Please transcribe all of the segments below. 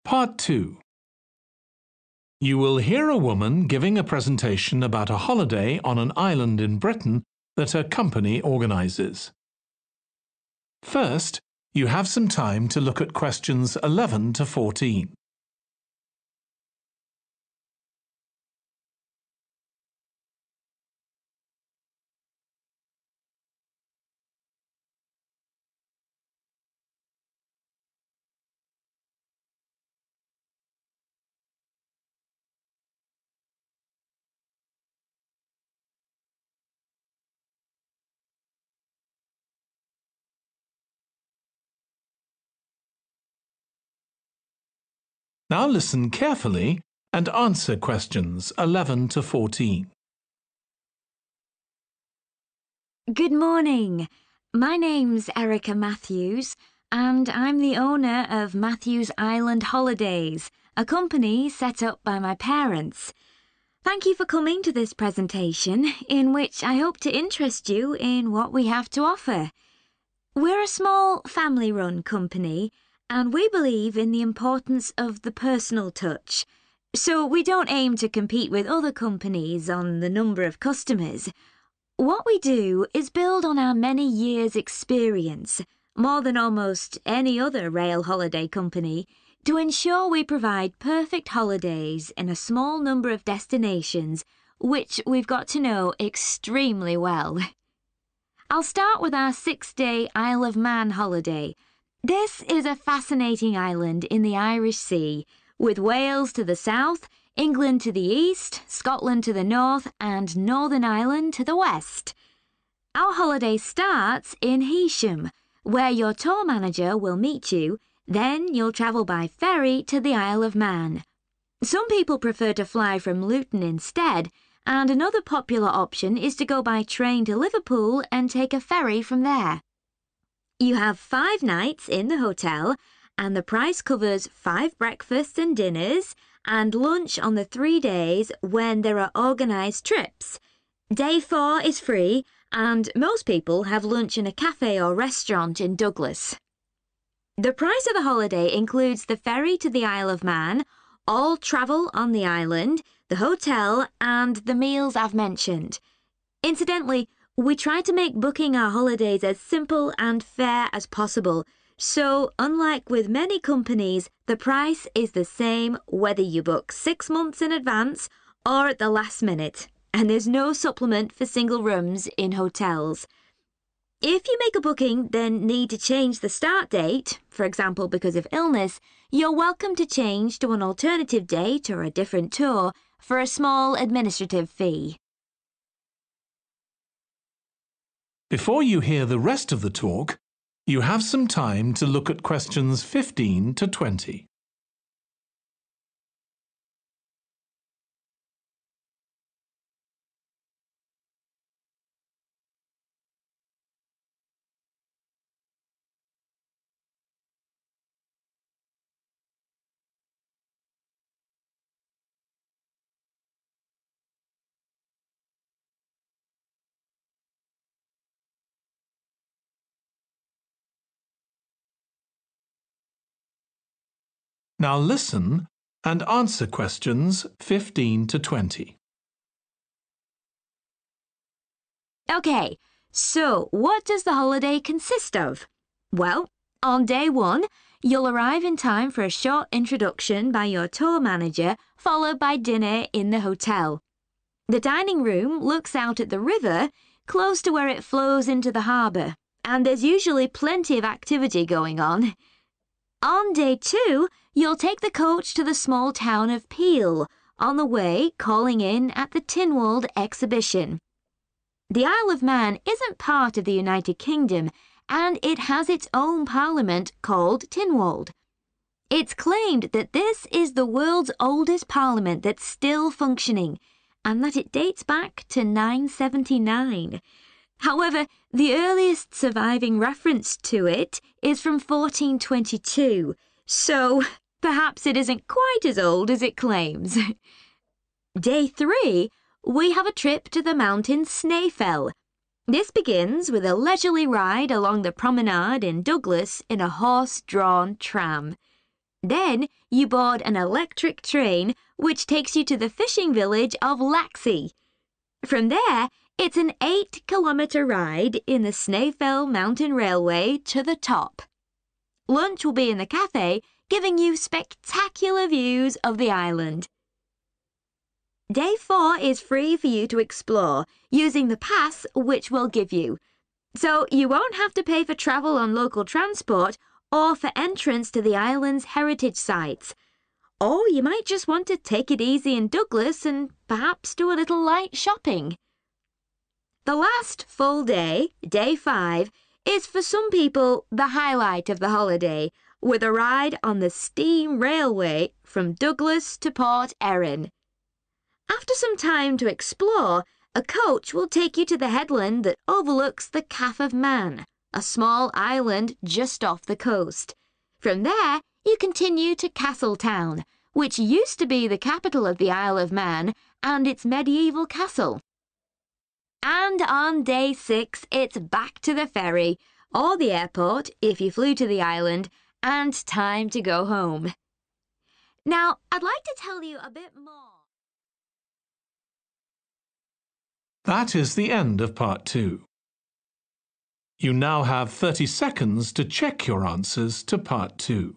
Part 2. You will hear a woman giving a presentation about a holiday on an island in Britain that her company organises. First, you have some time to look at questions 11 to 14. Now listen carefully and answer questions 11 to 14. Good morning. My name's Erica Matthews, and I'm the owner of Matthews Island Holidays, a company set up by my parents. Thank you for coming to this presentation, in which I hope to interest you in what we have to offer. We're a small family-run company, and we believe in the importance of the personal touch. So we don't aim to compete with other companies on the number of customers. What we do is build on our many years' experience, more than almost any other rail holiday company, to ensure we provide perfect holidays in a small number of destinations, which we've got to know extremely well. I'll start with our 6-day Isle of Man holiday. This is a fascinating island in the Irish Sea, with Wales to the south, England to the east, Scotland to the north, and Northern Ireland to the west. Our holiday starts in Heysham, where your tour manager will meet you. Then you'll travel by ferry to the Isle of Man. Some people prefer to fly from Luton instead, and another popular option is to go by train to Liverpool and take a ferry from there. You have 5 nights in the hotel, and the price covers 5 breakfasts and dinners, and lunch on the 3 days when there are organised trips. Day 4 is free, and most people have lunch in a cafe or restaurant in Douglas. The price of the holiday includes the ferry to the Isle of Man, all travel on the island, the hotel, and the meals I've mentioned. Incidentally, we try to make booking our holidays as simple and fair as possible, so unlike with many companies, the price is the same whether you book 6 months in advance or at the last minute, and there's no supplement for single rooms in hotels. If you make a booking, then need to change the start date, for example because of illness, you're welcome to change to an alternative date or a different tour for a small administrative fee. Before you hear the rest of the talk, you have some time to look at questions 15 to 20. Now listen and answer questions 15 to 20. Okay, so what does the holiday consist of? Well, on day 1, you'll arrive in time for a short introduction by your tour manager, followed by dinner in the hotel. The dining room looks out at the river, close to where it flows into the harbour, and there's usually plenty of activity going on. On day 2, you'll take the coach to the small town of Peel, on the way calling in at the Tynwald exhibition. The Isle of Man isn't part of the United Kingdom, and it has its own parliament called Tynwald. It's claimed that this is the world's oldest parliament that's still functioning, and that it dates back to 979. However, the earliest surviving reference to it is from 1422, so perhaps it isn't quite as old as it claims. Day 3, we have a trip to the mountain Snaefell. This begins with a leisurely ride along the promenade in Douglas in a horse-drawn tram. Then you board an electric train which takes you to the fishing village of Laxey. From there, it's an 8-kilometre ride in the Snaefell Mountain Railway to the top. Lunch will be in the cafe, giving you spectacular views of the island. Day 4 is free for you to explore using the pass which we'll give you. So you won't have to pay for travel on local transport or for entrance to the island's heritage sites. Or you might just want to take it easy in Douglas and perhaps do a little light shopping. The last full day, day 5, is for some people the highlight of the holiday, with a ride on the steam railway from Douglas to Port Erin. After some time to explore, a coach will take you to the headland that overlooks the Calf of Man, a small island just off the coast. From there, you continue to Castletown, which used to be the capital of the Isle of Man and its medieval castle. And on day 6, it's back to the ferry, or the airport if you flew to the island, and time to go home. Now, I'd like to tell you a bit more. That is the end of part 2. You now have 30 seconds to check your answers to part 2.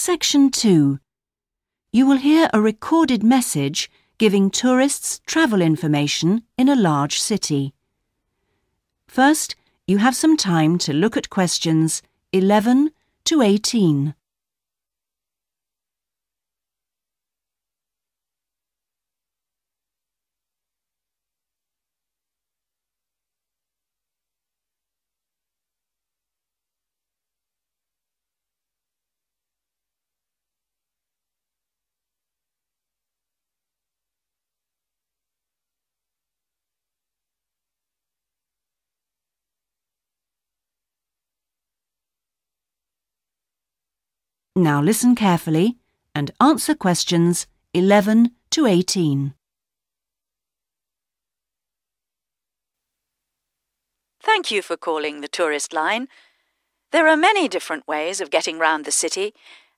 Section 2. You will hear a recorded message giving tourists travel information in a large city. First, you have some time to look at questions 11 to 18. Now listen carefully and answer questions 11 to 18. Thank you for calling the tourist line. There are many different ways of getting round the city,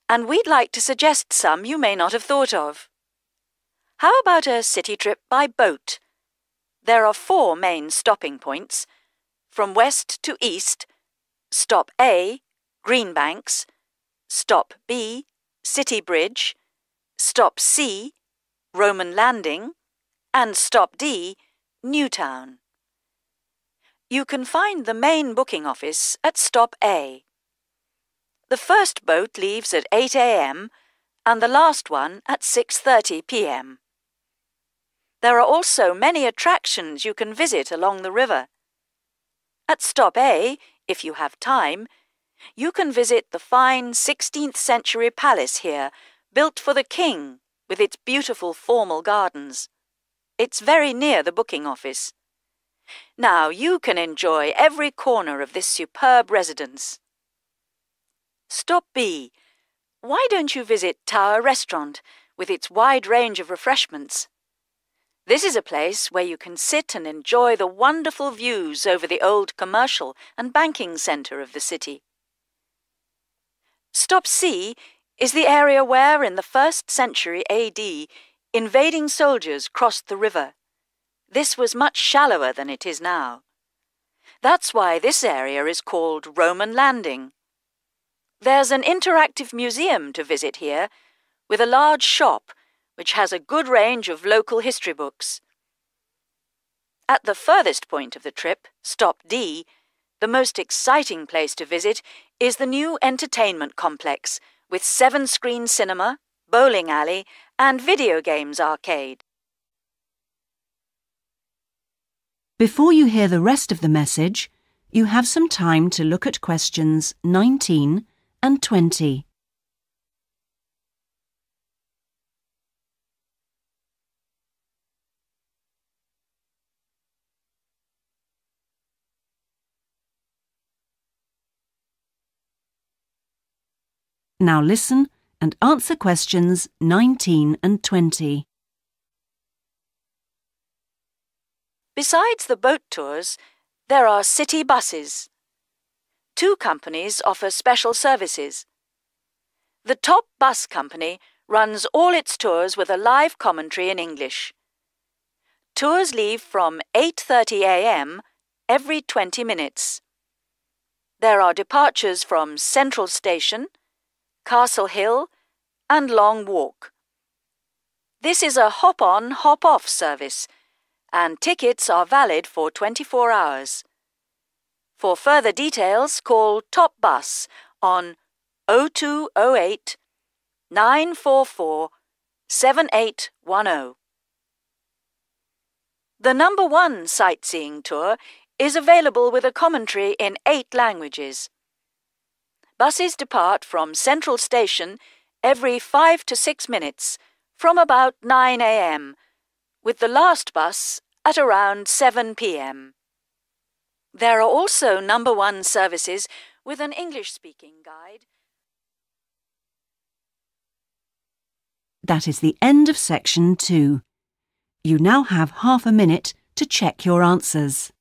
and we'd like to suggest some you may not have thought of. How about a city trip by boat? There are 4 main stopping points. From west to east, stop A, Greenbanks, stop B, City Bridge, stop C, Roman Landing, and stop D, Newtown. You can find the main booking office at stop A. The first boat leaves at 8 a.m. and the last one at 6:30 p.m. There are also many attractions you can visit along the river. At stop A, if you have time, you can visit the fine 16th century palace here, built for the king, with its beautiful formal gardens. It's very near the booking office. Now you can enjoy every corner of this superb residence. Stop B. Why don't you visit Tower Restaurant with its wide range of refreshments? This is a place where you can sit and enjoy the wonderful views over the old commercial and banking centre of the city. Stop C is the area where, in the 1st century AD, invading soldiers crossed the river. This was much shallower than it is now. That's why this area is called Roman Landing. There's an interactive museum to visit here, with a large shop which has a good range of local history books. At the furthest point of the trip, stop D, the most exciting place to visit is the new entertainment complex with 7-screen cinema, bowling alley, and video games arcade. Before you hear the rest of the message, you have some time to look at questions 19 and 20. Now listen and answer questions 19 and 20. Besides the boat tours, there are city buses. 2 companies offer special services. The top bus company runs all its tours with a live commentary in English. Tours leave from 8:30 a.m. every 20 minutes. There are departures from Central Station, Castle Hill, and Long Walk. This is a hop-on, hop-off service, and tickets are valid for 24 hours. For further details, call Top Bus on 0208 944 7810. The number 1 sightseeing tour is available with a commentary in 8 languages. Buses depart from Central Station every 5 to 6 minutes from about 9 a.m., with the last bus at around 7 p.m. There are also number 1 services with an English-speaking guide. That is the end of section 2. You now have half a minute to check your answers.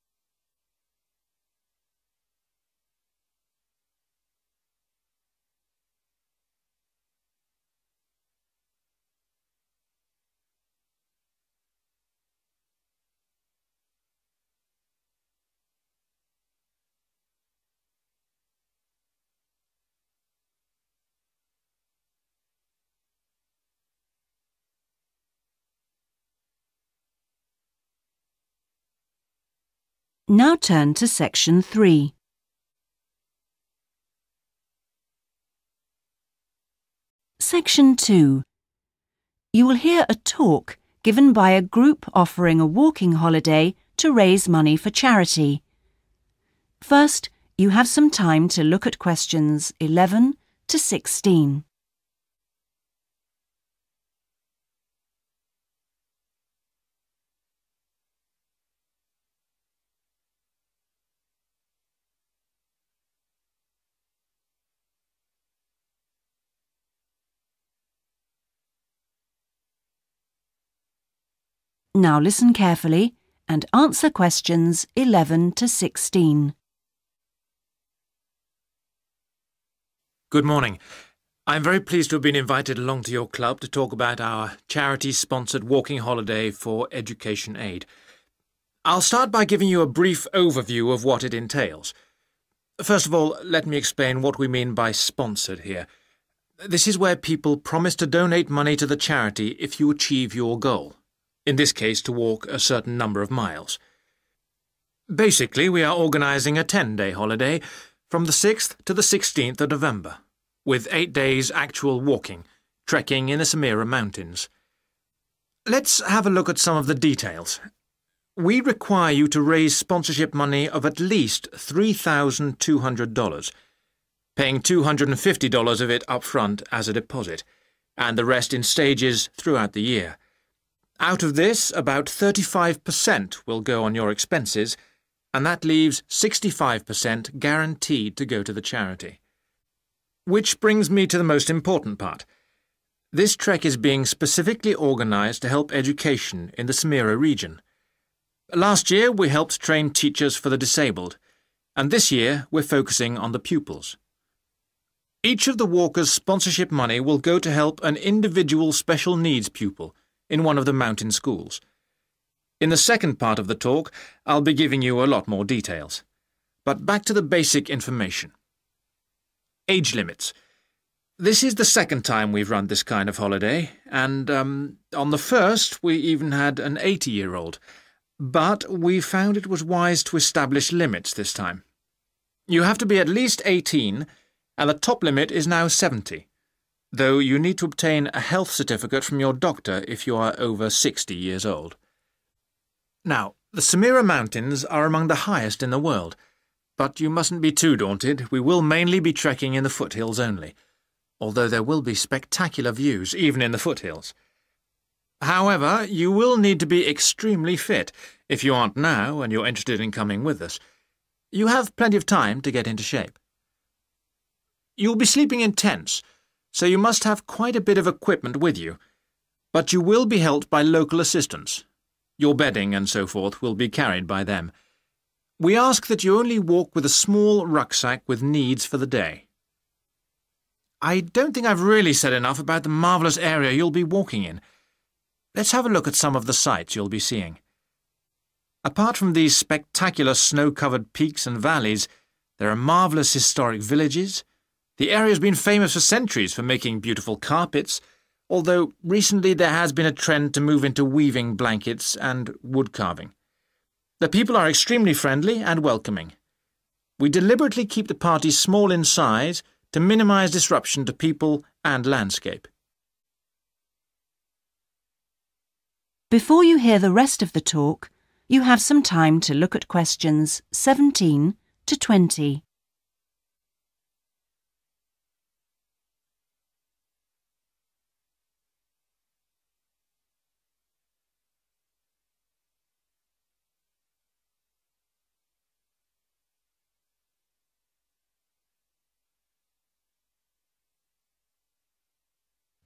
Now turn to Section 3. Section 2. You will hear a talk given by a group offering a walking holiday to raise money for charity. First, you have some time to look at questions 11 to 16. Now listen carefully and answer questions 11 to 16. Good morning. I'm very pleased to have been invited along to your club to talk about our charity-sponsored walking holiday for education aid. I'll start by giving you a brief overview of what it entails. First of all, let me explain what we mean by sponsored here. This is where people promise to donate money to the charity if you achieve your goal. In this case, to walk a certain number of miles. Basically, we are organising a 10-day holiday from the 6th to the 16th of November, with 8 days actual walking, trekking in the Samira Mountains. Let's have a look at some of the details. We require you to raise sponsorship money of at least $3,200, paying $250 of it up front as a deposit, and the rest in stages throughout the year. Out of this, about 35% will go on your expenses, and that leaves 65% guaranteed to go to the charity. Which brings me to the most important part. This trek is being specifically organised to help education in the Samira region. Last year, we helped train teachers for the disabled, and this year we're focusing on the pupils. Each of the walkers' sponsorship money will go to help an individual special needs pupil in one of the mountain schools. In the second part of the talk, I'll be giving you a lot more details. But back to the basic information. Age limits. This is the second time we've run this kind of holiday, and on the first we even had an 80-year-old. But we found it was wise to establish limits this time. You have to be at least 18, and the top limit is now 70. Though you need to obtain a health certificate from your doctor if you are over 60 years old. Now, the Samira Mountains are among the highest in the world, but you mustn't be too daunted. We will mainly be trekking in the foothills only, although there will be spectacular views even in the foothills. However, you will need to be extremely fit if you aren't now and you're interested in coming with us. You have plenty of time to get into shape. You'll be sleeping in tents, so you must have quite a bit of equipment with you, but you will be helped by local assistants. Your bedding and so forth will be carried by them. We ask that you only walk with a small rucksack with needs for the day. I don't think I've really said enough about the marvellous area you'll be walking in. Let's have a look at some of the sights you'll be seeing. Apart from these spectacular snow-covered peaks and valleys, there are marvellous historic villages. The area has been famous for centuries for making beautiful carpets, although recently there has been a trend to move into weaving blankets and wood carving. The people are extremely friendly and welcoming. We deliberately keep the party small in size to minimise disruption to people and landscape. Before you hear the rest of the talk, you have some time to look at questions 17 to 20.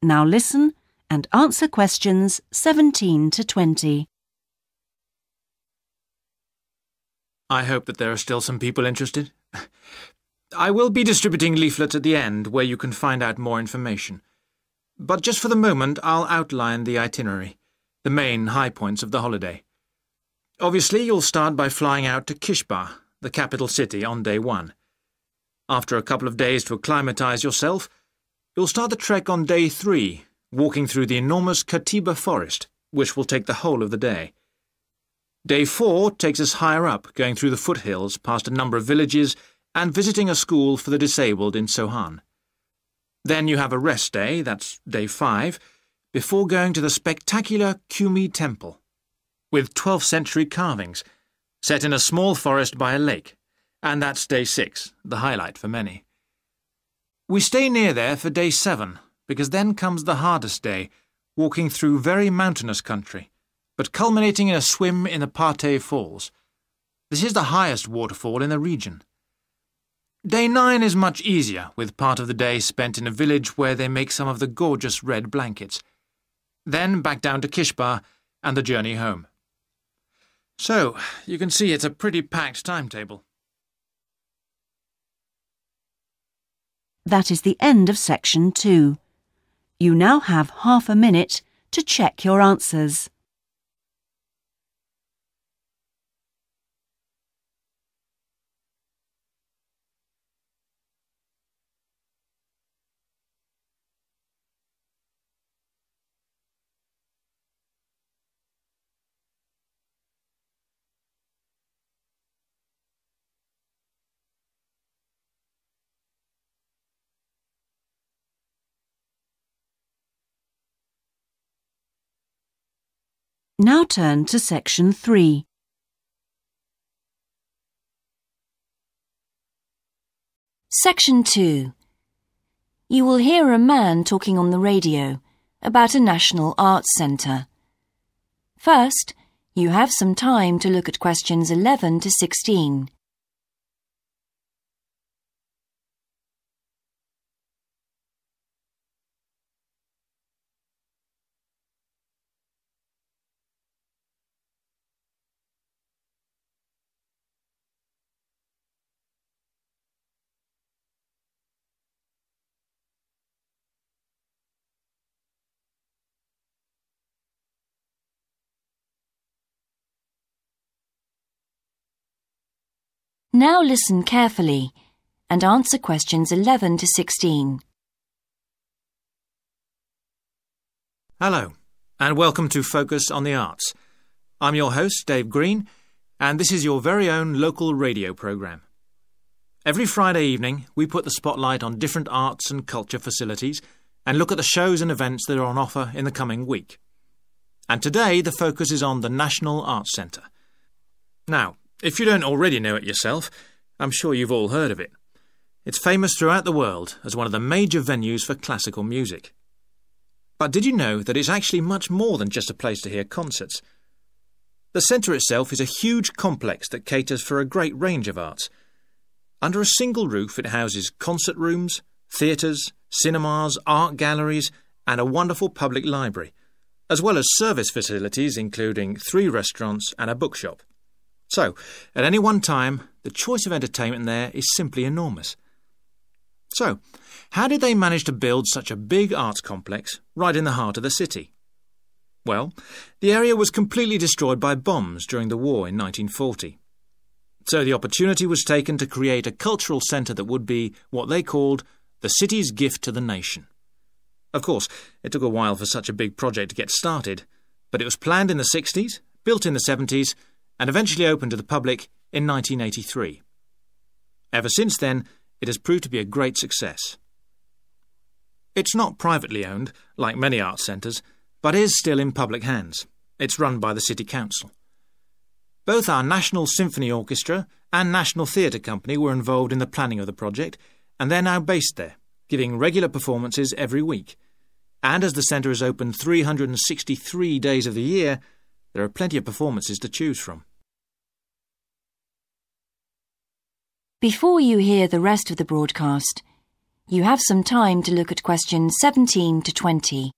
Now listen and answer questions 17 to 20. I hope that there are still some people interested. I will be distributing leaflets at the end where you can find out more information. But just for the moment, I'll outline the itinerary, the main high points of the holiday. Obviously, you'll start by flying out to Kishba, the capital city, on day 1. After a couple of days to acclimatise yourself, you'll start the trek on day 3, walking through the enormous Katiba forest, which will take the whole of the day. Day 4 takes us higher up, going through the foothills, past a number of villages, and visiting a school for the disabled in Sohan. Then you have a rest day, that's day 5, before going to the spectacular Kumi Temple, with 12th century carvings, set in a small forest by a lake, and that's day 6, the highlight for many. We stay near there for day 7, because then comes the hardest day, walking through very mountainous country, but culminating in a swim in the Pate Falls. This is the highest waterfall in the region. Day 9 is much easier, with part of the day spent in a village where they make some of the gorgeous red blankets. Then back down to Kishbar and the journey home. So, you can see it's a pretty packed timetable. That is the end of section 2. You now have half a minute to check your answers. Now turn to section 3. Section 2. You will hear a man talking on the radio about a national arts centre. First, you have some time to look at questions 11 to 16. Now listen carefully and answer questions 11 to 16. Hello, and welcome to Focus on the Arts. I'm your host, Dave Green, and this is your very own local radio programme. Every Friday evening, we put the spotlight on different arts and culture facilities and look at the shows and events that are on offer in the coming week. And today, the focus is on the National Arts Centre. Now, if you don't already know it yourself, I'm sure you've all heard of it. It's famous throughout the world as one of the major venues for classical music. But did you know that it's actually much more than just a place to hear concerts? The centre itself is a huge complex that caters for a great range of arts. Under a single roof it houses concert rooms, theatres, cinemas, art galleries and a wonderful public library, as well as service facilities including 3 restaurants and a bookshop. So, at any one time, the choice of entertainment there is simply enormous. So, how did they manage to build such a big arts complex right in the heart of the city? Well, the area was completely destroyed by bombs during the war in 1940. So the opportunity was taken to create a cultural centre that would be what they called the city's gift to the nation. Of course, it took a while for such a big project to get started, but it was planned in the 60s, built in the 70s, and eventually opened to the public in 1983. Ever since then, it has proved to be a great success. It's not privately owned, like many arts centres, but is still in public hands. It's run by the City Council. Both our National Symphony Orchestra and National Theatre Company were involved in the planning of the project, and they're now based there, giving regular performances every week. And as the centre is open 363 days of the year, there are plenty of performances to choose from. Before you hear the rest of the broadcast, you have some time to look at questions 17 to 20.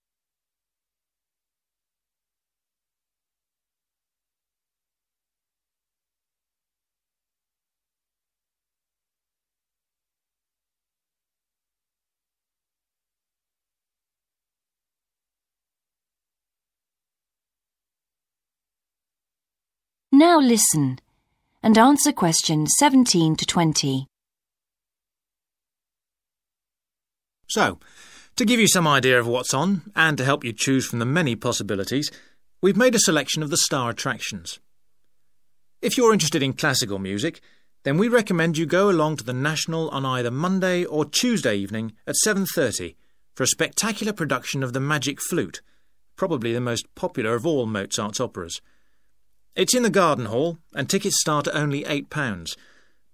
Now listen and answer questions 17 to 20. So, to give you some idea of what's on, and to help you choose from the many possibilities, we've made a selection of the star attractions. If you're interested in classical music, then we recommend you go along to the National on either Monday or Tuesday evening at 7:30 for a spectacular production of The Magic Flute, probably the most popular of all Mozart's operas. It's in the Garden Hall, and tickets start at only £8,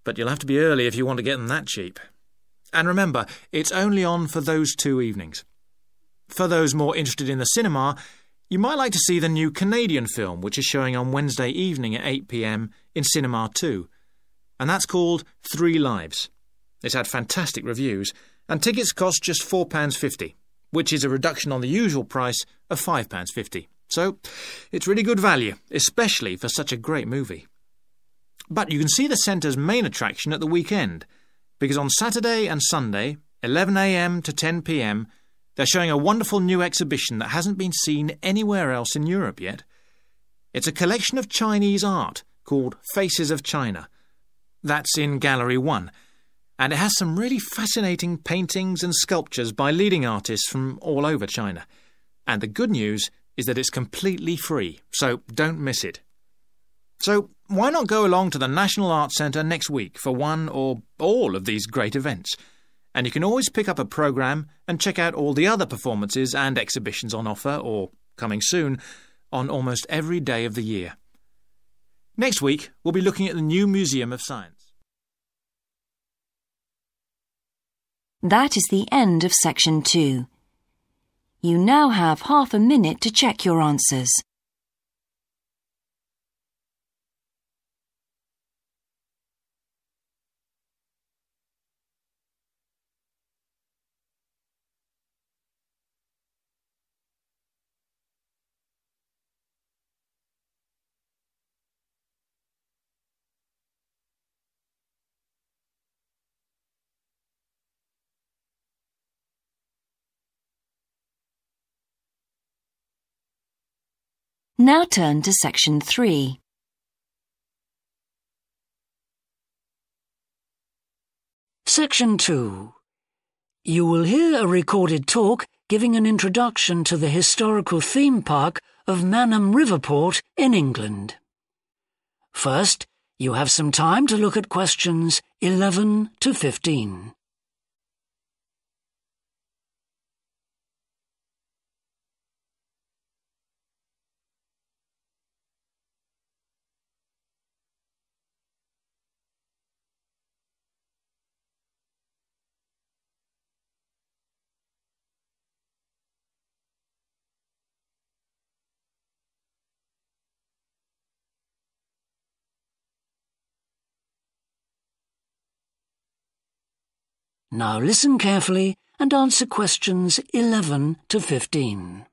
but you'll have to be early if you want to get them that cheap. And remember, it's only on for those 2 evenings. For those more interested in the cinema, you might like to see the new Canadian film, which is showing on Wednesday evening at 8 p.m. in Cinema 2, and that's called 3 Lives. It's had fantastic reviews, and tickets cost just £4.50, which is a reduction on the usual price of £5.50. So, it's really good value, especially for such a great movie. But you can see the centre's main attraction at the weekend, because on Saturday and Sunday, 11 a.m. to 10 p.m, they're showing a wonderful new exhibition that hasn't been seen anywhere else in Europe yet. It's a collection of Chinese art called Faces of China. That's in Gallery 1, and it has some really fascinating paintings and sculptures by leading artists from all over China. And the good news is that it's completely free, so don't miss it. So why not go along to the National Arts Centre next week for one or all of these great events? And you can always pick up a programme and check out all the other performances and exhibitions on offer, or coming soon, on almost every day of the year. Next week, we'll be looking at the new Museum of Science. That is the end of section 2. You now have half a minute to check your answers. Now turn to section 3. Section 2. You will hear a recorded talk giving an introduction to the historical theme park of Manham Riverport in England. First, you have some time to look at questions 11 to 15. Now listen carefully and answer questions 11 to 15.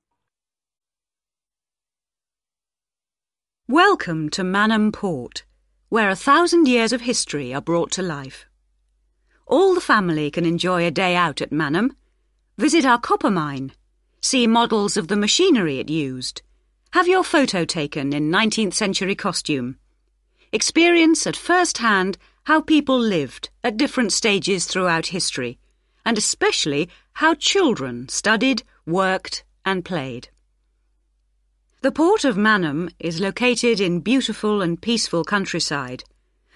Welcome to Manham Port, where 1,000 years of history are brought to life. All the family can enjoy a day out at Manham. Visit our copper mine. See models of the machinery it used. Have your photo taken in 19th century costume. Experience at first hand how people lived at different stages throughout history, and especially how children studied, worked and played. The port of Manham is located in beautiful and peaceful countryside,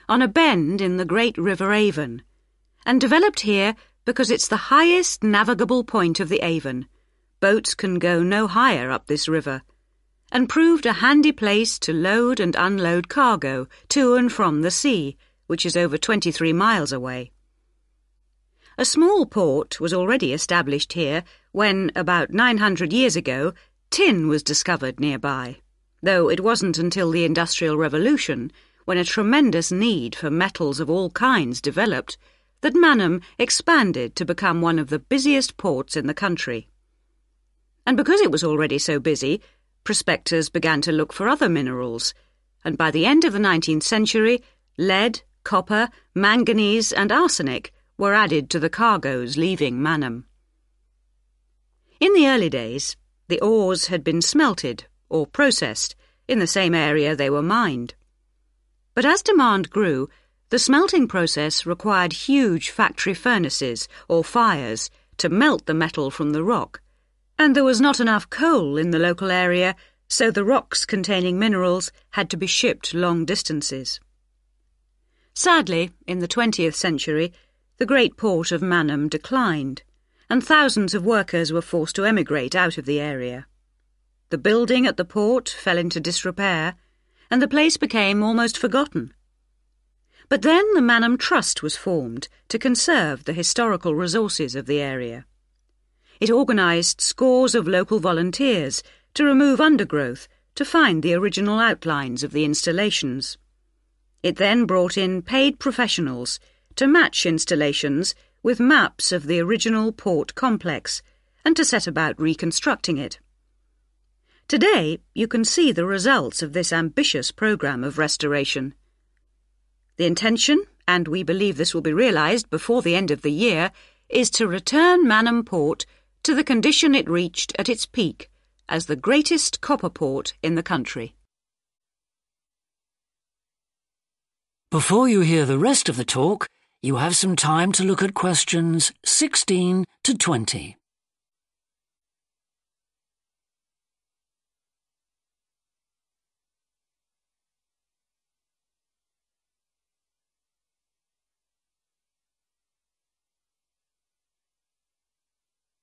on a bend in the great River Avon, and developed here because it's the highest navigable point of the Avon. Boats can go no higher up this river, and proved a handy place to load and unload cargo to and from the sea, which is over 23 miles away. A small port was already established here when, about 900 years ago, tin was discovered nearby, though it wasn't until the Industrial Revolution, when a tremendous need for metals of all kinds developed, that Manham expanded to become one of the busiest ports in the country. And because it was already so busy, prospectors began to look for other minerals, and by the end of the 19th century, lead, copper, manganese and arsenic were added to the cargoes leaving Manham. In the early days, the ores had been smelted or processed in the same area they were mined. But as demand grew, the smelting process required huge factory furnaces or fires to melt the metal from the rock, and there was not enough coal in the local area so the rocks containing minerals had to be shipped long distances. Sadly, in the 20th century, the great port of Mannum declined, and thousands of workers were forced to emigrate out of the area. The building at the port fell into disrepair, and the place became almost forgotten. But then the Mannum Trust was formed to conserve the historical resources of the area. It organised scores of local volunteers to remove undergrowth to find the original outlines of the installations. It then brought in paid professionals to match installations with maps of the original port complex and to set about reconstructing it. Today, you can see the results of this ambitious programme of restoration. The intention, and we believe this will be realised before the end of the year, is to return Mannum Port to the condition it reached at its peak as the greatest copper port in the country. Before you hear the rest of the talk, you have some time to look at questions 16 to 20.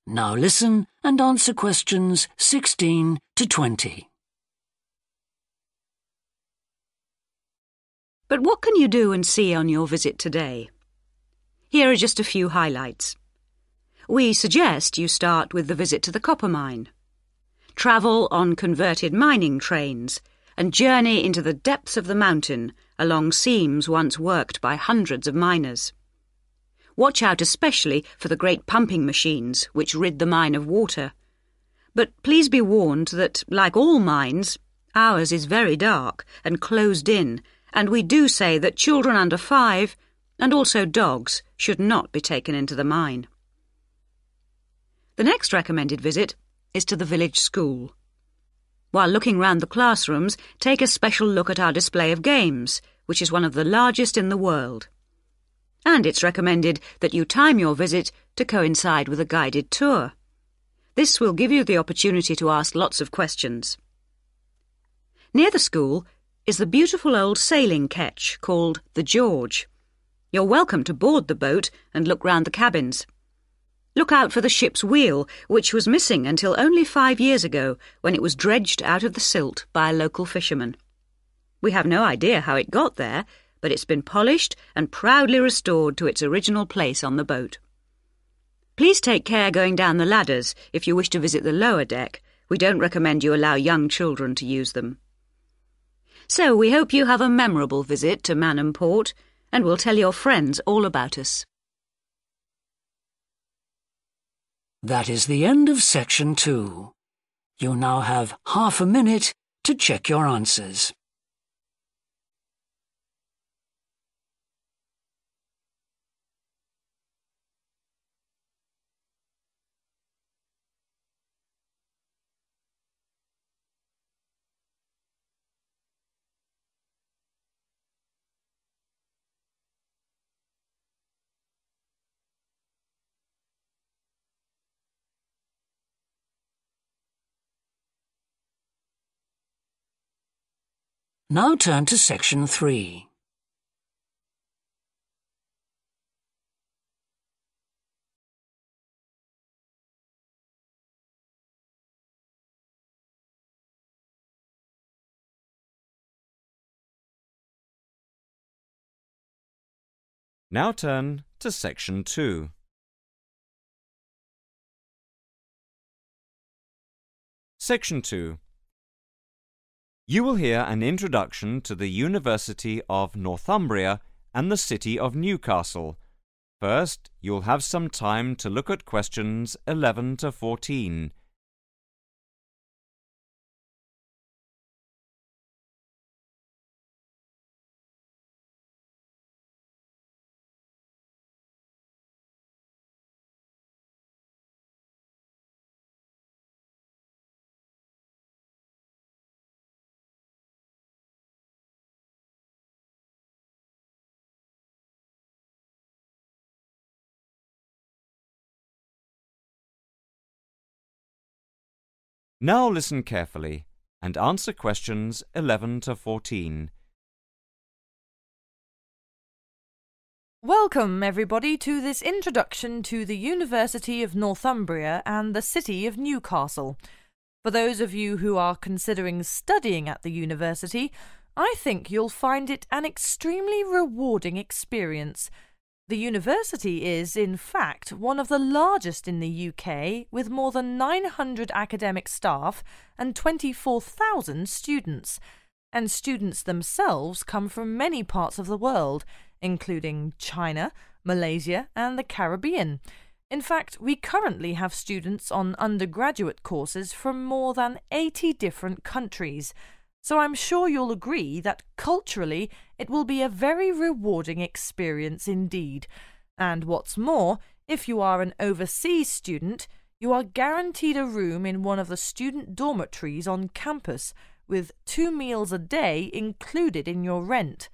Now listen and answer questions 16 to 20. But what can you do and see on your visit today? Here are just a few highlights. We suggest you start with the visit to the copper mine. Travel on converted mining trains and journey into the depths of the mountain along seams once worked by hundreds of miners. Watch out especially for the great pumping machines which rid the mine of water. But please be warned that, like all mines, ours is very dark and closed in, and we do say that children under 5 and also dogs should not be taken into the mine. The next recommended visit is to the village school. While looking round the classrooms, take a special look at our display of games, which is one of the largest in the world. And it's recommended that you time your visit to coincide with a guided tour. This will give you the opportunity to ask lots of questions. Near the school is the beautiful old sailing ketch called the George. You're welcome to board the boat and look round the cabins. Look out for the ship's wheel, which was missing until only 5 years ago when it was dredged out of the silt by a local fisherman. We have no idea how it got there, but it's been polished and proudly restored to its original place on the boat. Please take care going down the ladders if you wish to visit the lower deck. We don't recommend you allow young children to use them. So we hope you have a memorable visit to Mannum Port, and we'll tell your friends all about us. That is the end of section 2. You now have half a minute to check your answers. Now turn to section 3. Now turn to section 2. Section 2. You will hear an introduction to the University of Northumbria and the city of Newcastle. First, you'll have some time to look at questions 11 to 14. Now listen carefully and answer questions 11 to 14. Welcome, everybody, to this introduction to the University of Northumbria and the city of Newcastle. For those of you who are considering studying at the university, I think you'll find it an extremely rewarding experience. The university is, in fact, one of the largest in the UK, with more than 900 academic staff and 24,000 students. And students themselves come from many parts of the world, including China, Malaysia and the Caribbean. In fact, we currently have students on undergraduate courses from more than 80 different countries. So I'm sure you'll agree that culturally it will be a very rewarding experience indeed. And what's more, if you are an overseas student, you are guaranteed a room in one of the student dormitories on campus, with 2 meals a day included in your rent.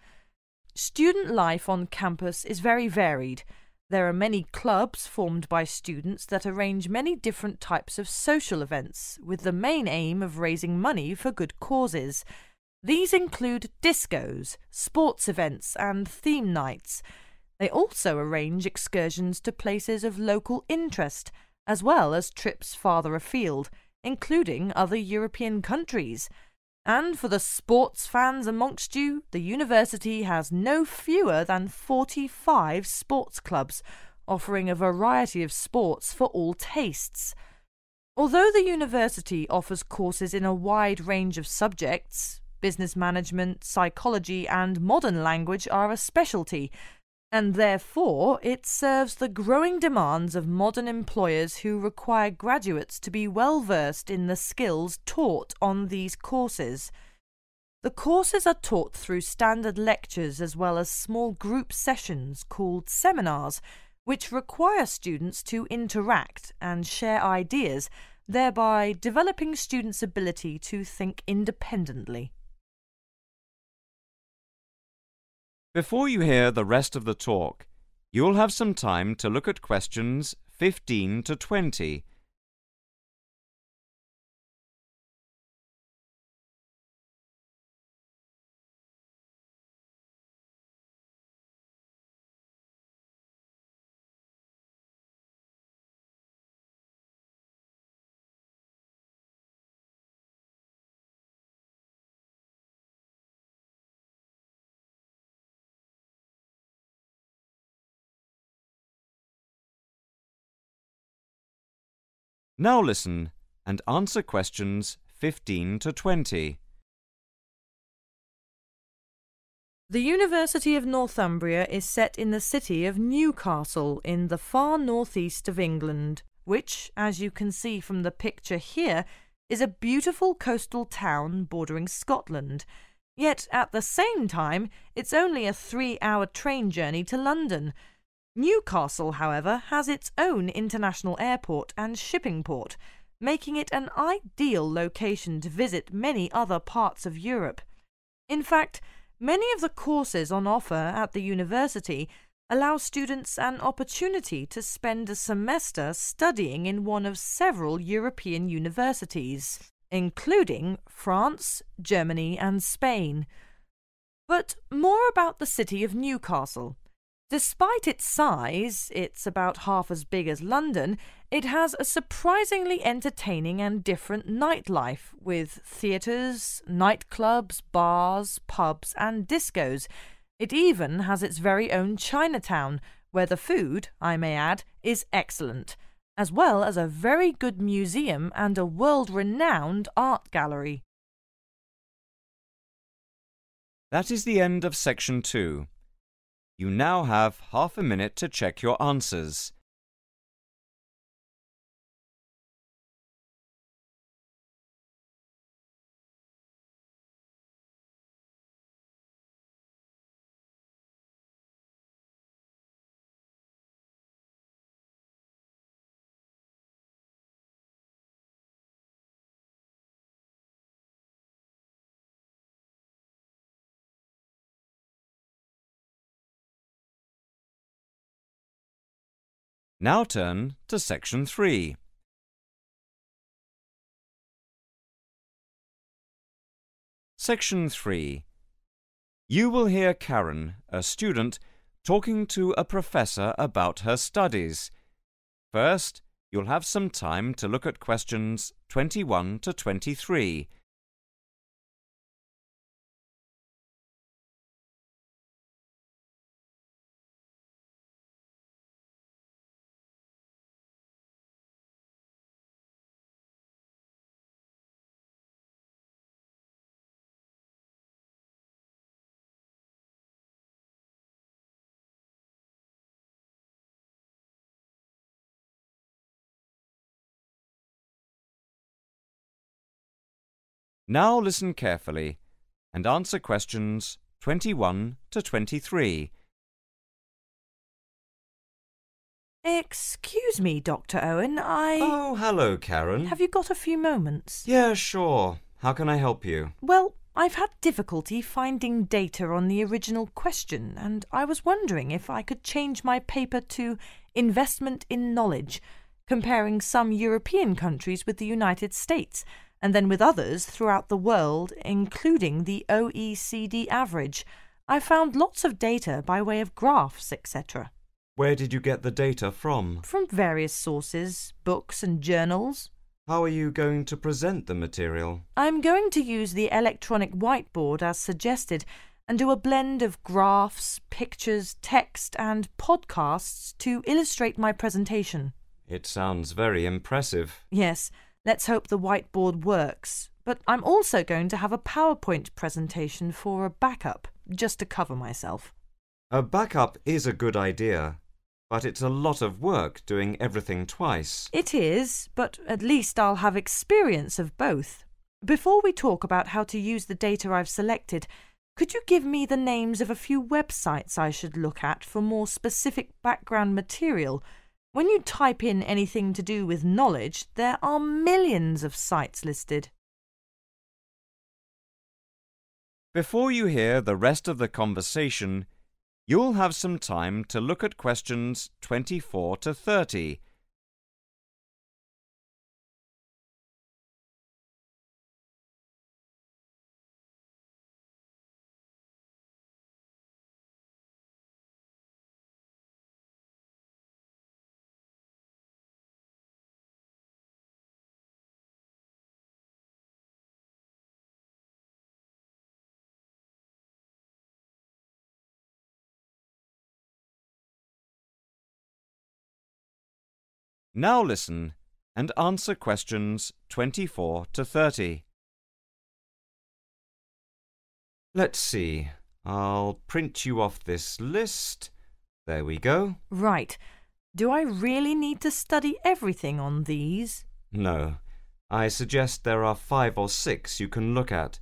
Student life on campus is very varied. There are many clubs formed by students that arrange many different types of social events, with the main aim of raising money for good causes. These include discos, sports events and theme nights. They also arrange excursions to places of local interest, as well as trips farther afield, including other European countries. And for the sports fans amongst you, the university has no fewer than 45 sports clubs, offering a variety of sports for all tastes. Although the university offers courses in a wide range of subjects, business management, psychology and modern language are a specialty, and therefore it serves the growing demands of modern employers who require graduates to be well versed in the skills taught on these courses. The courses are taught through standard lectures as well as small group sessions called seminars, which require students to interact and share ideas, thereby developing students' ability to think independently. Before you hear the rest of the talk, you'll have some time to look at questions 15 to 20. Now listen and answer questions 15 to 20. The University of Northumbria is set in the city of Newcastle in the far northeast of England, which, as you can see from the picture here, is a beautiful coastal town bordering Scotland. Yet at the same time, it's only a 3-hour train journey to London. Newcastle, however, has its own international airport and shipping port, making it an ideal location to visit many other parts of Europe. In fact, many of the courses on offer at the university allow students an opportunity to spend a semester studying in one of several European universities, including France, Germany and Spain. But more about the city of Newcastle. Despite its size, it's about half as big as London, it has a surprisingly entertaining and different nightlife, with theatres, nightclubs, bars, pubs and discos. It even has its very own Chinatown, where the food, I may add, is excellent, as well as a very good museum and a world-renowned art gallery. That is the end of section 2. You now have half a minute to check your answers. Now turn to section 3. Section 3. You will hear Karen, a student, talking to a professor about her studies. First, you'll have some time to look at questions 21 to 23. Now listen carefully and answer questions 21 to 23. Excuse me, Dr. Owen, Oh, hello, Karen. Have you got a few moments? Yeah, sure. How can I help you? Well, I've had difficulty finding data on the original question, and I was wondering if I could change my paper to Investment in Knowledge, comparing some European countries with the United States, and then with others throughout the world, including the OECD average. I found lots of data by way of graphs, etc. Where did you get the data from? From various sources, books and journals. How are you going to present the material? I'm going to use the electronic whiteboard as suggested and do a blend of graphs, pictures, text and podcasts to illustrate my presentation. It sounds very impressive. Yes. Let's hope the whiteboard works. But I'm also going to have a PowerPoint presentation for a backup, just to cover myself. A backup is a good idea, but it's a lot of work doing everything twice. It is, but at least I'll have experience of both. Before we talk about how to use the data I've selected, could you give me the names of a few websites I should look at for more specific background material? When you type in anything to do with knowledge, there are millions of sites listed. Before you hear the rest of the conversation, you'll have some time to look at questions 24 to 30. Now listen and answer questions 24 to 30. Let's see. I'll print you off this list. There we go. Right. Do I really need to study everything on these? No. I suggest there are 5 or 6 you can look at.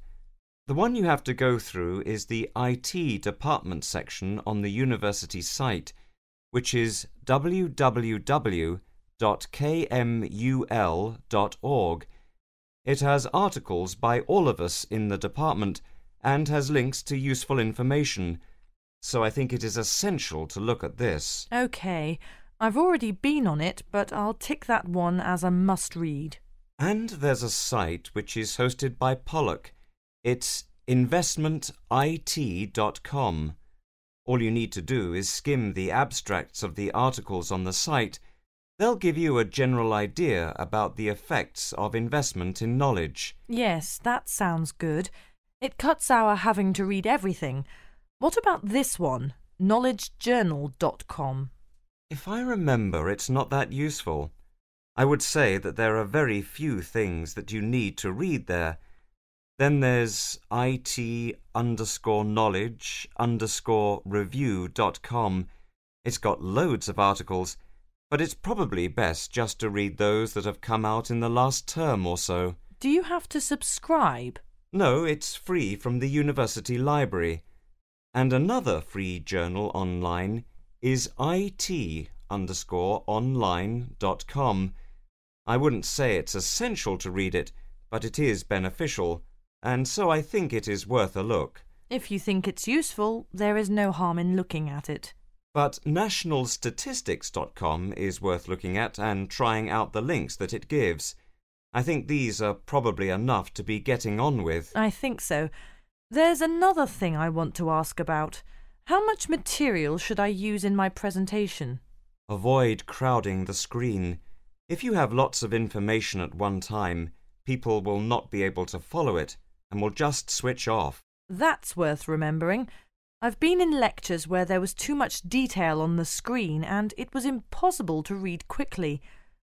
The one you have to go through is the IT department section on the university site, which is www.kmul.org. It has articles by all of us in the department and has links to useful information, so I think it is essential to look at this. OK. I've already been on it, but I'll tick that one as a must-read. And there's a site which is hosted by Pollock. It's investmentit.com. All you need to do is skim the abstracts of the articles on the site. They'll give you a general idea about the effects of investment in knowledge. Yes, that sounds good. It cuts our having to read everything. What about this one, knowledgejournal.com? If I remember, it's not that useful. I would say that there are very few things that you need to read there. Then there's it_knowledge_review.com. It's got loads of articles, but it's probably best just to read those that have come out in the last term or so. Do you have to subscribe? No, it's free from the university library. And another free journal online is it_online.com. I wouldn't say it's essential to read it, but it is beneficial, and so I think it is worth a look. If you think it's useful, there is no harm in looking at it. But nationalstatistics.com is worth looking at and trying out the links that it gives. I think these are probably enough to be getting on with. I think so. There's another thing I want to ask about. How much material should I use in my presentation? Avoid crowding the screen. If you have lots of information at one time, people will not be able to follow it and will just switch off. That's worth remembering. I've been in lectures where there was too much detail on the screen and it was impossible to read quickly.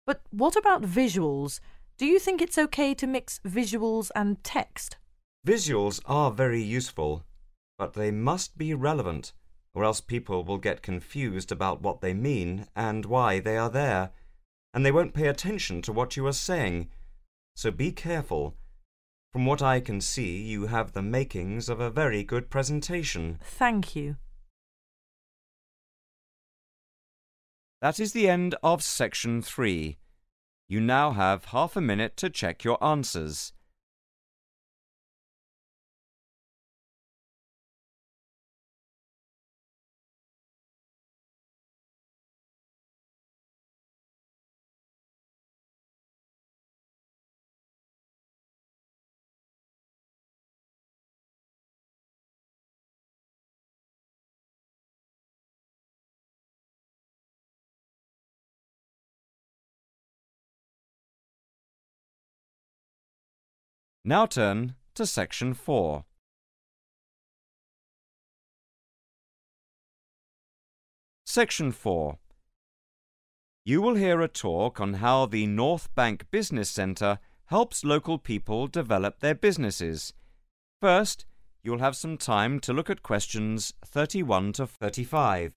But what about visuals? Do you think it's okay to mix visuals and text? Visuals are very useful, but they must be relevant, or else people will get confused about what they mean and why they are there, and they won't pay attention to what you are saying. So be careful. From what I can see, you have the makings of a very good presentation. Thank you. That is the end of section 3. You now have half a minute to check your answers. Now turn to section 4. Section 4. You will hear a talk on how the North Bank Business Centre helps local people develop their businesses. First, you'll have some time to look at questions 31 to 35.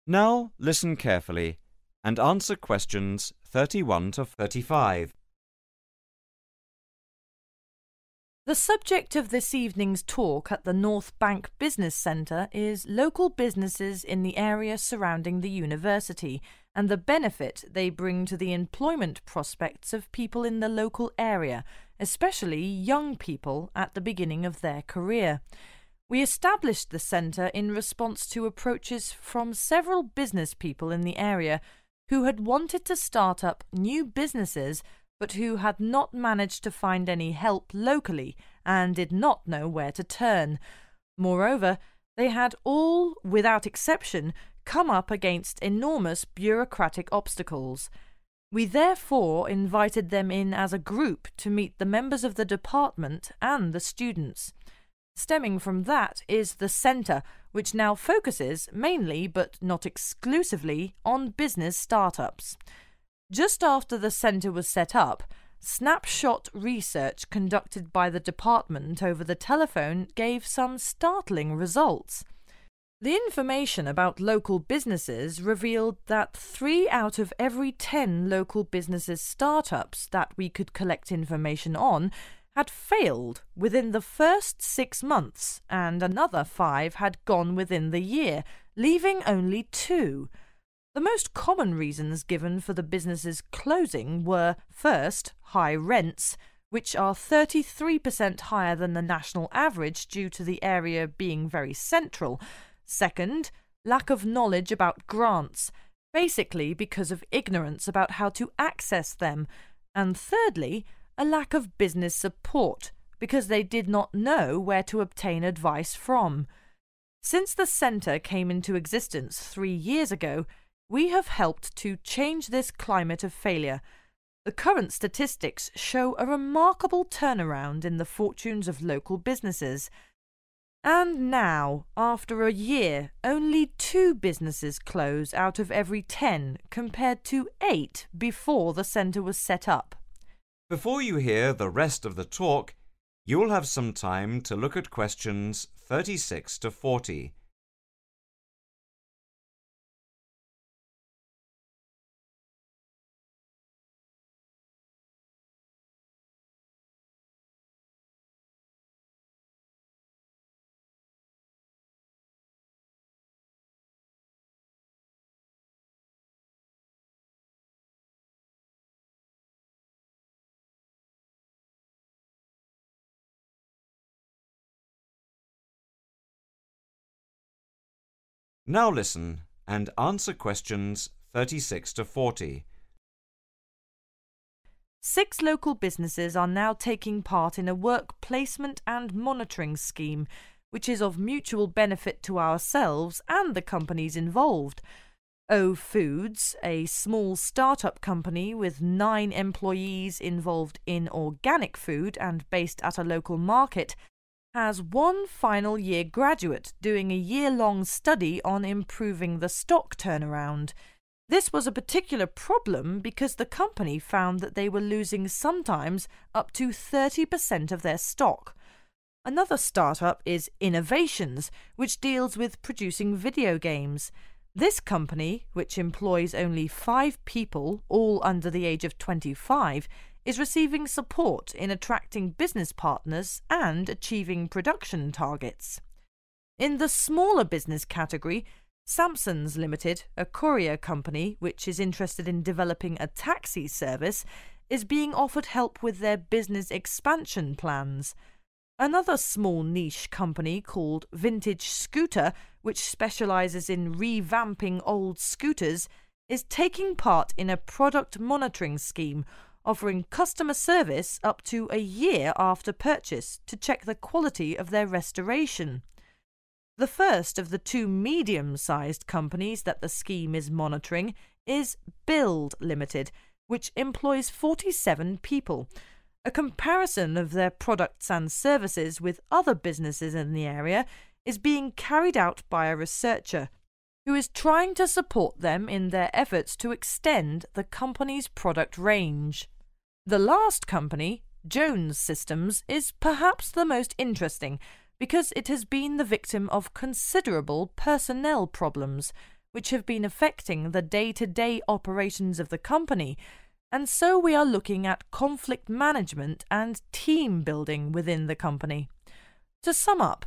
Now listen carefully and answer questions 31 to 35. The subject of this evening's talk at the North Bank Business Centre is local businesses in the area surrounding the university and the benefit they bring to the employment prospects of people in the local area, especially young people at the beginning of their career. We established the centre in response to approaches from several business people in the area who had wanted to start up new businesses but who had not managed to find any help locally and did not know where to turn. Moreover, they had all, without exception, come up against enormous bureaucratic obstacles. We therefore invited them in as a group to meet the members of the department and the students. Stemming from that is the centre, which now focuses mainly, but not exclusively, on business startups. Just after the centre was set up, snapshot research conducted by the department over the telephone gave some startling results. The information about local businesses revealed that 3 out of every 10 local businesses startups that we could collect information on had failed within the first 6 months, and another 5 had gone within the year, leaving only 2. The most common reasons given for the businesses closing were, first, high rents, which are 33% higher than the national average due to the area being very central. Second, lack of knowledge about grants, basically because of ignorance about how to access them. And thirdly, a lack of business support, because they did not know where to obtain advice from. Since the centre came into existence 3 years ago, we have helped to change this climate of failure. The current statistics show a remarkable turnaround in the fortunes of local businesses. And now, after a year, only 2 businesses close out of every 10, compared to 8 before the centre was set up. Before you hear the rest of the talk, you will have some time to look at questions 36 to 40. Now listen and answer questions 36 to 40. 6 local businesses are now taking part in a work placement and monitoring scheme, which is of mutual benefit to ourselves and the companies involved. O Foods, a small start-up company with 9 employees involved in organic food and based at a local market, has 1 final year graduate doing a year-long study on improving the stock turnaround. This was a particular problem because the company found that they were losing sometimes up to 30% of their stock. Another startup is Innovations, which deals with producing video games. This company, which employs only 5 people, all under the age of 25, is receiving support in attracting business partners and achieving production targets. In the smaller business category, Samson's Limited, a courier company which is interested in developing a taxi service, is being offered help with their business expansion plans. Another small niche company called Vintage Scooter, which specialises in revamping old scooters, is taking part in a product monitoring scheme offering customer service up to a year after purchase to check the quality of their restoration. The first of the 2 medium-sized companies that the scheme is monitoring is Build Limited, which employs 47 people. A comparison of their products and services with other businesses in the area is being carried out by a researcher who is trying to support them in their efforts to extend the company's product range. The last company, Jones Systems, is perhaps the most interesting because it has been the victim of considerable personnel problems which have been affecting the day-to-day operations of the company, and so we are looking at conflict management and team building within the company. To sum up,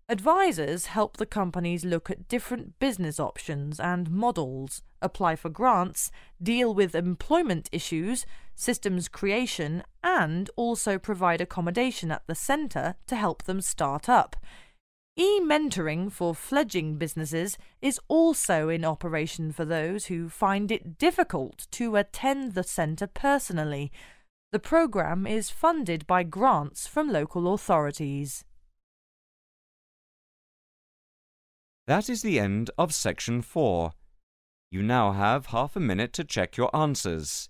advisors help the companies look at different business options and models, apply for grants, deal with employment issues, systems creation, and also provide accommodation at the centre to help them start up. E-mentoring for fledgling businesses is also in operation for those who find it difficult to attend the centre personally. The programme is funded by grants from local authorities. That is the end of section 4. You now have half a minute to check your answers.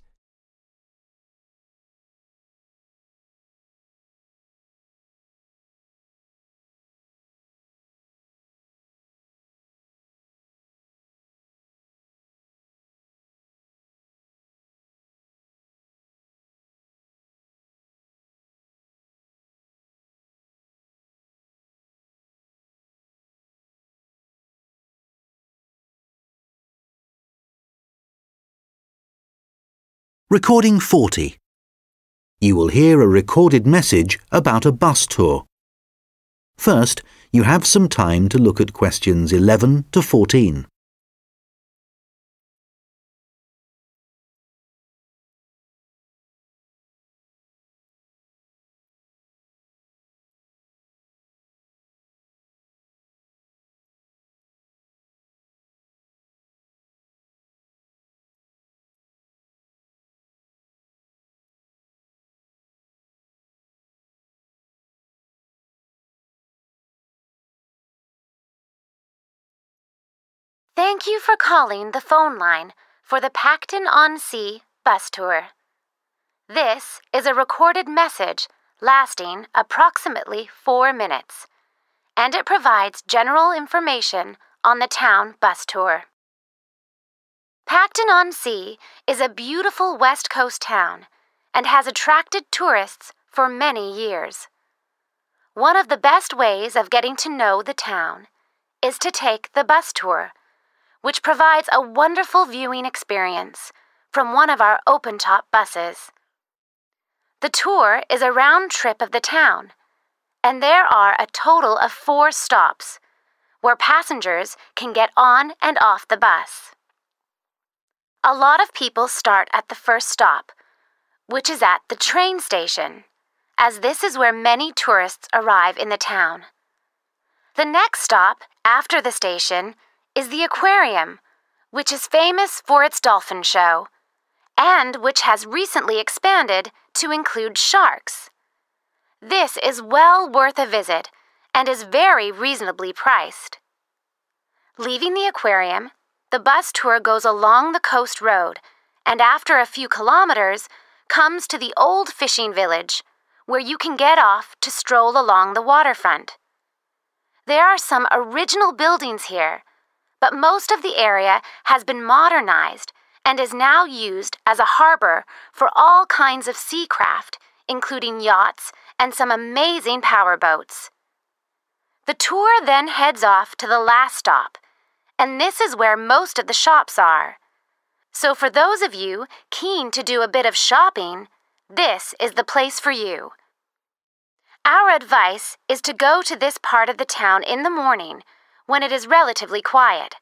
Recording 40. You will hear a recorded message about a bus tour. First, you have some time to look at questions 11 to 14. Thank you for calling the phone line for the Pacton-on-Sea bus tour. This is a recorded message lasting approximately 4 minutes, and it provides general information on the town bus tour. Pacton-on-Sea is a beautiful West Coast town and has attracted tourists for many years. One of the best ways of getting to know the town is to take the bus tour, which provides a wonderful viewing experience from one of our open-top buses. The tour is a round trip of the town, and there are a total of 4 stops where passengers can get on and off the bus. A lot of people start at the first stop, which is at the train station, as this is where many tourists arrive in the town. The next stop after the station is the aquarium, which is famous for its dolphin show, and which has recently expanded to include sharks. This is well worth a visit and is very reasonably priced. Leaving the aquarium, the bus tour goes along the coast road and after a few kilometers comes to the old fishing village, where you can get off to stroll along the waterfront. There are some original buildings here, but most of the area has been modernized and is now used as a harbor for all kinds of sea craft, including yachts and some amazing powerboats. The tour then heads off to the last stop, and this is where most of the shops are. So for those of you keen to do a bit of shopping, this is the place for you. Our advice is to go to this part of the town in the morning when it is relatively quiet.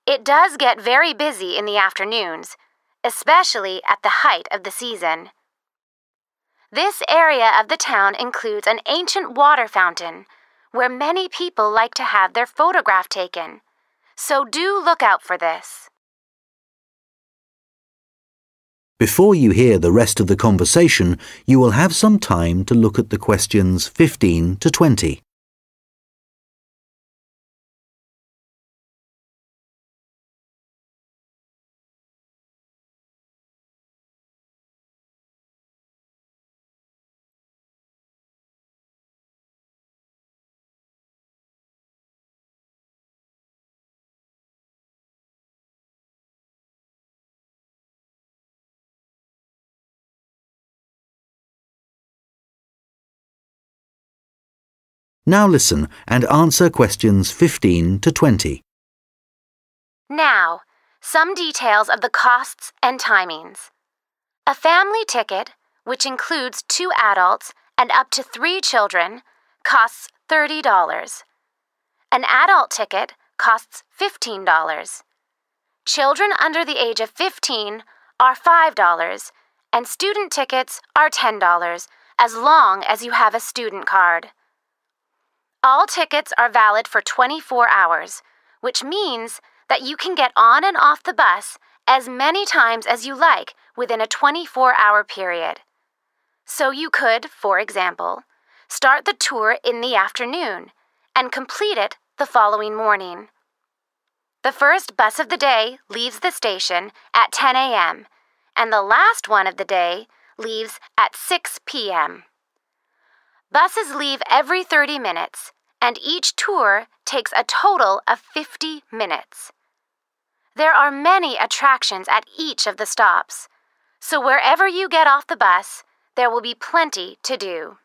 It does get very busy in the afternoons, especially at the height of the season. This area of the town includes an ancient water fountain where many people like to have their photograph taken, so do look out for this. Before you hear the rest of the conversation, you will have some time to look at the questions 15 to 20. Now listen and answer questions 15 to 20. Now, some details of the costs and timings. A family ticket, which includes 2 adults and up to 3 children, costs $30. An adult ticket costs $15. Children under the age of 15 are $5, and student tickets are $10, as long as you have a student card. All tickets are valid for 24 hours, which means that you can get on and off the bus as many times as you like within a 24-hour period. So you could, for example, start the tour in the afternoon and complete it the following morning. The first bus of the day leaves the station at 10 a.m., and the last one of the day leaves at 6 p.m. Buses leave every 30 minutes, and each tour takes a total of 50 minutes. There are many attractions at each of the stops, so wherever you get off the bus, there will be plenty to do.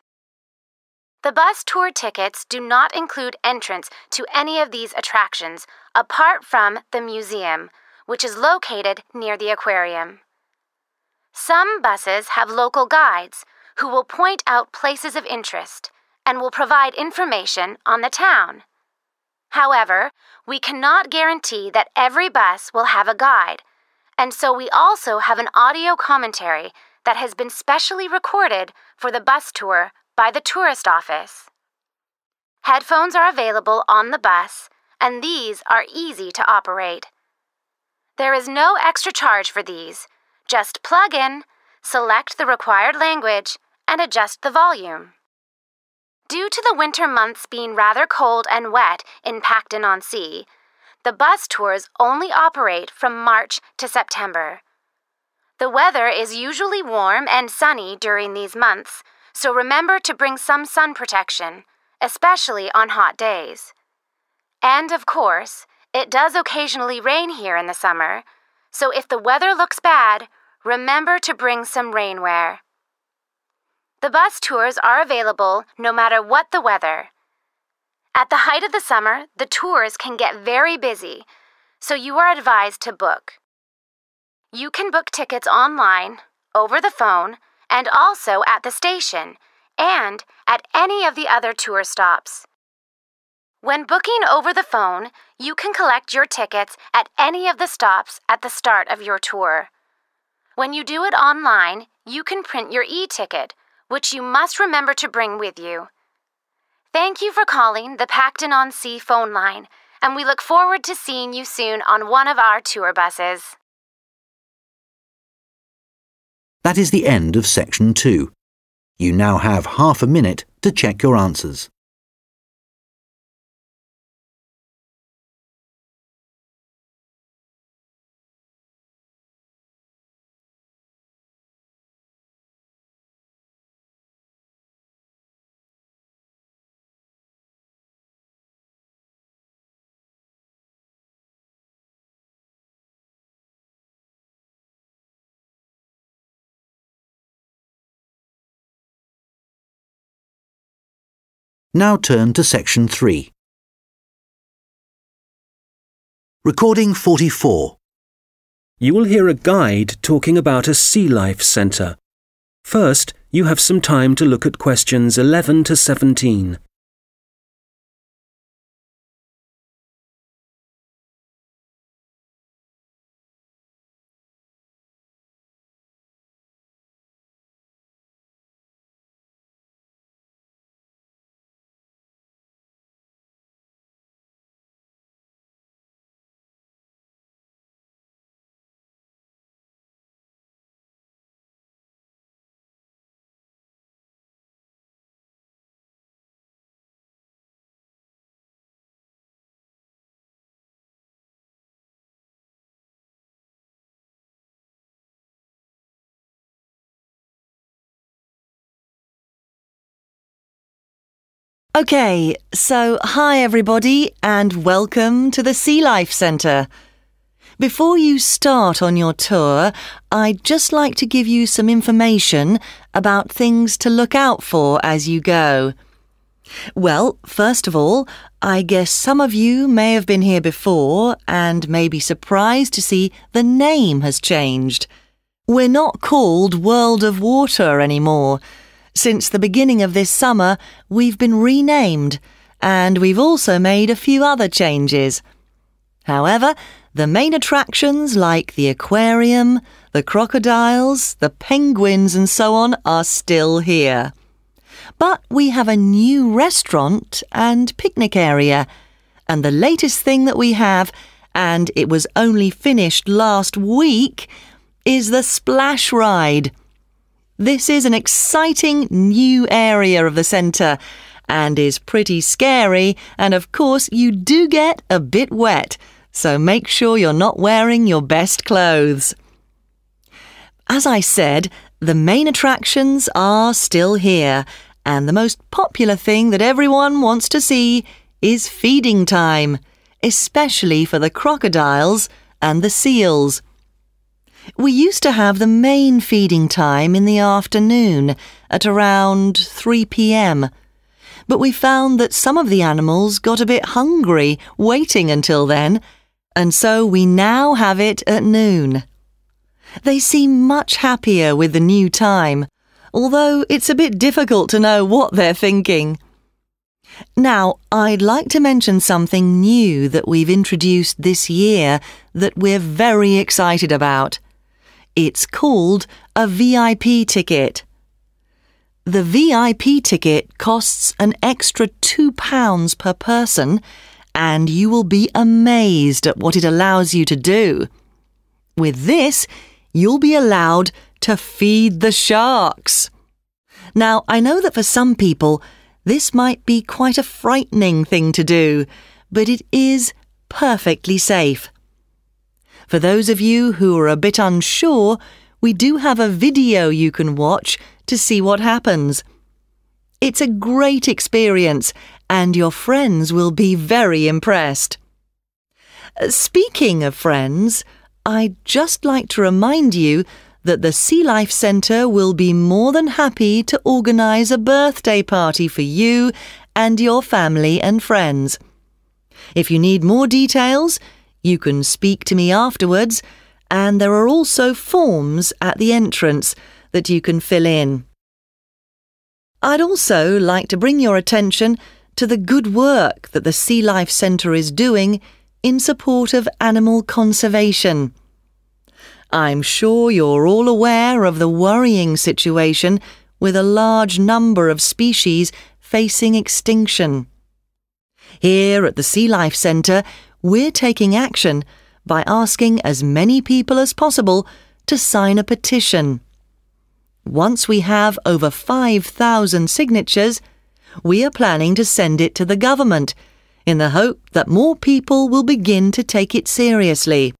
The bus tour tickets do not include entrance to any of these attractions apart from the museum, which is located near the aquarium. Some buses have local guides who will point out places of interest and will provide information on the town. However, we cannot guarantee that every bus will have a guide, and so we also have an audio commentary that has been specially recorded for the bus tour by the tourist office. Headphones are available on the bus, and these are easy to operate. There is no extra charge for these. Just plug in, select the required language, and adjust the volume. Due to the winter months being rather cold and wet in Pacton-on-Sea, the bus tours only operate from March to September. The weather is usually warm and sunny during these months, so remember to bring some sun protection, especially on hot days. And of course, it does occasionally rain here in the summer, so if the weather looks bad, remember to bring some rainwear. The bus tours are available no matter what the weather. At the height of the summer, the tours can get very busy, so you are advised to book. You can book tickets online, over the phone, and also at the station, and at any of the other tour stops. When booking over the phone, you can collect your tickets at any of the stops at the start of your tour. When you do it online, you can print your e-ticket, which you must remember to bring with you. Thank you for calling the Pacton-on-Sea phone line, and we look forward to seeing you soon on one of our tour buses. That is the end of section 2. You now have half a minute to check your answers. Now turn to section 3. Recording 44. You will hear a guide talking about a sea life centre. First, you have some time to look at questions 11 to 17. OK, so hi everybody and welcome to the Sea Life Centre. Before you start on your tour, I'd just like to give you some information about things to look out for as you go. Well, first of all, I guess some of you may have been here before and may be surprised to see the name has changed. We're not called World of Water anymore. Since the beginning of this summer, we've been renamed, and we've also made a few other changes. However, the main attractions like the aquarium, the crocodiles, the penguins and so on are still here. But we have a new restaurant and picnic area, and the latest thing that we have, and it was only finished last week, is the splash ride. This is an exciting new area of the centre and is pretty scary, and of course you do get a bit wet, so make sure you're not wearing your best clothes. As I said, the main attractions are still here, and the most popular thing that everyone wants to see is feeding time, especially for the crocodiles and the seals. We used to have the main feeding time in the afternoon at around 3 p.m, but we found that some of the animals got a bit hungry waiting until then, and so we now have it at noon. They seem much happier with the new time, although it's a bit difficult to know what they're thinking. Now, I'd like to mention something new that we've introduced this year that we're very excited about. It's called a VIP ticket. The VIP ticket costs an extra £2 per person, and you will be amazed at what it allows you to do. With this, you'll be allowed to feed the sharks. Now, I know that for some people, this might be quite a frightening thing to do, but it is perfectly safe. For those of you who are a bit unsure, we do have a video you can watch to see what happens. It's a great experience, and your friends will be very impressed. Speaking of friends, I'd just like to remind you that the Sea Life Centre will be more than happy to organise a birthday party for you and your family and friends. If you need more details, you can speak to me afterwards, and there are also forms at the entrance that you can fill in. I'd also like to bring your attention to the good work that the Sea Life Centre is doing in support of animal conservation. I'm sure you're all aware of the worrying situation with a large number of species facing extinction. Here at the Sea Life Centre, we're taking action by asking as many people as possible to sign a petition. Once we have over 5,000 signatures, we are planning to send it to the government in the hope that more people will begin to take it seriously.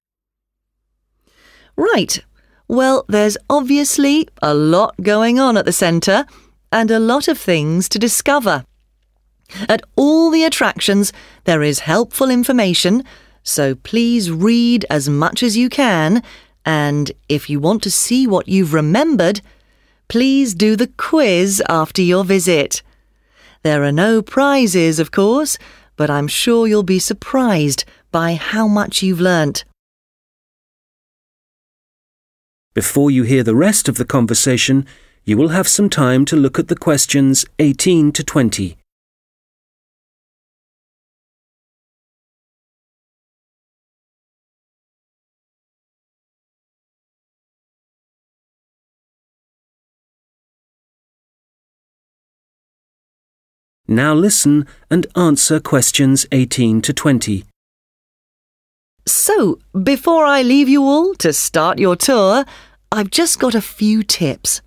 Right, well, there's obviously a lot going on at the centre and a lot of things to discover. At all the attractions, there is helpful information, so please read as much as you can, and if you want to see what you've remembered, please do the quiz after your visit. There are no prizes, of course, but I'm sure you'll be surprised by how much you've learnt. Before you hear the rest of the conversation, you will have some time to look at the questions 18 to 20. Now listen and answer questions 18 to 20. So, before I leave you all to start your tour, I've just got a few tips.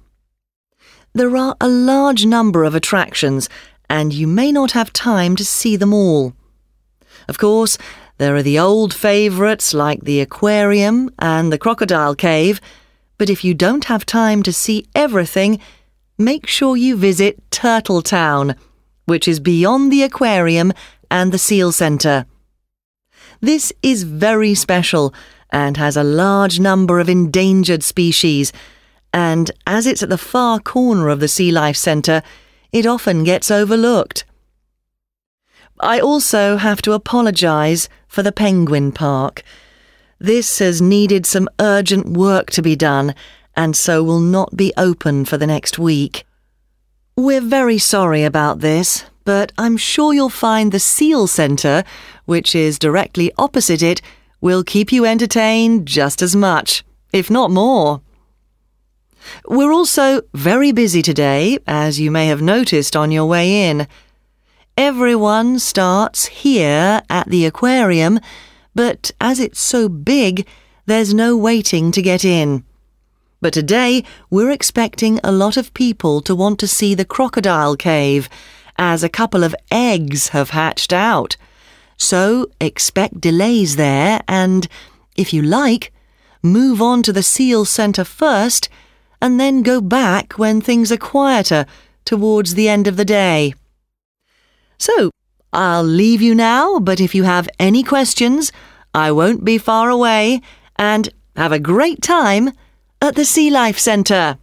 There are a large number of attractions, and you may not have time to see them all. Of course, there are the old favourites like the aquarium and the crocodile cave, but if you don't have time to see everything, make sure you visit Turtle Town, which is beyond the aquarium and the seal centre. This is very special and has a large number of endangered species, and as it's at the far corner of the Sea Life Centre, it often gets overlooked. I also have to apologise for the Penguin Park. This has needed some urgent work to be done, and so will not be open for the next week. We're very sorry about this, but I'm sure you'll find the Seal Centre, which is directly opposite it, will keep you entertained just as much, if not more. We're also very busy today, as you may have noticed on your way in. Everyone starts here at the aquarium, but as it's so big, there's no waiting to get in. But today, we're expecting a lot of people to want to see the crocodile cave, as a couple of eggs have hatched out. So expect delays there and, if you like, move on to the Seal Centre first and then go back when things are quieter towards the end of the day. So, I'll leave you now, but if you have any questions, I won't be far away, and have a great time at the Sea Life Centre.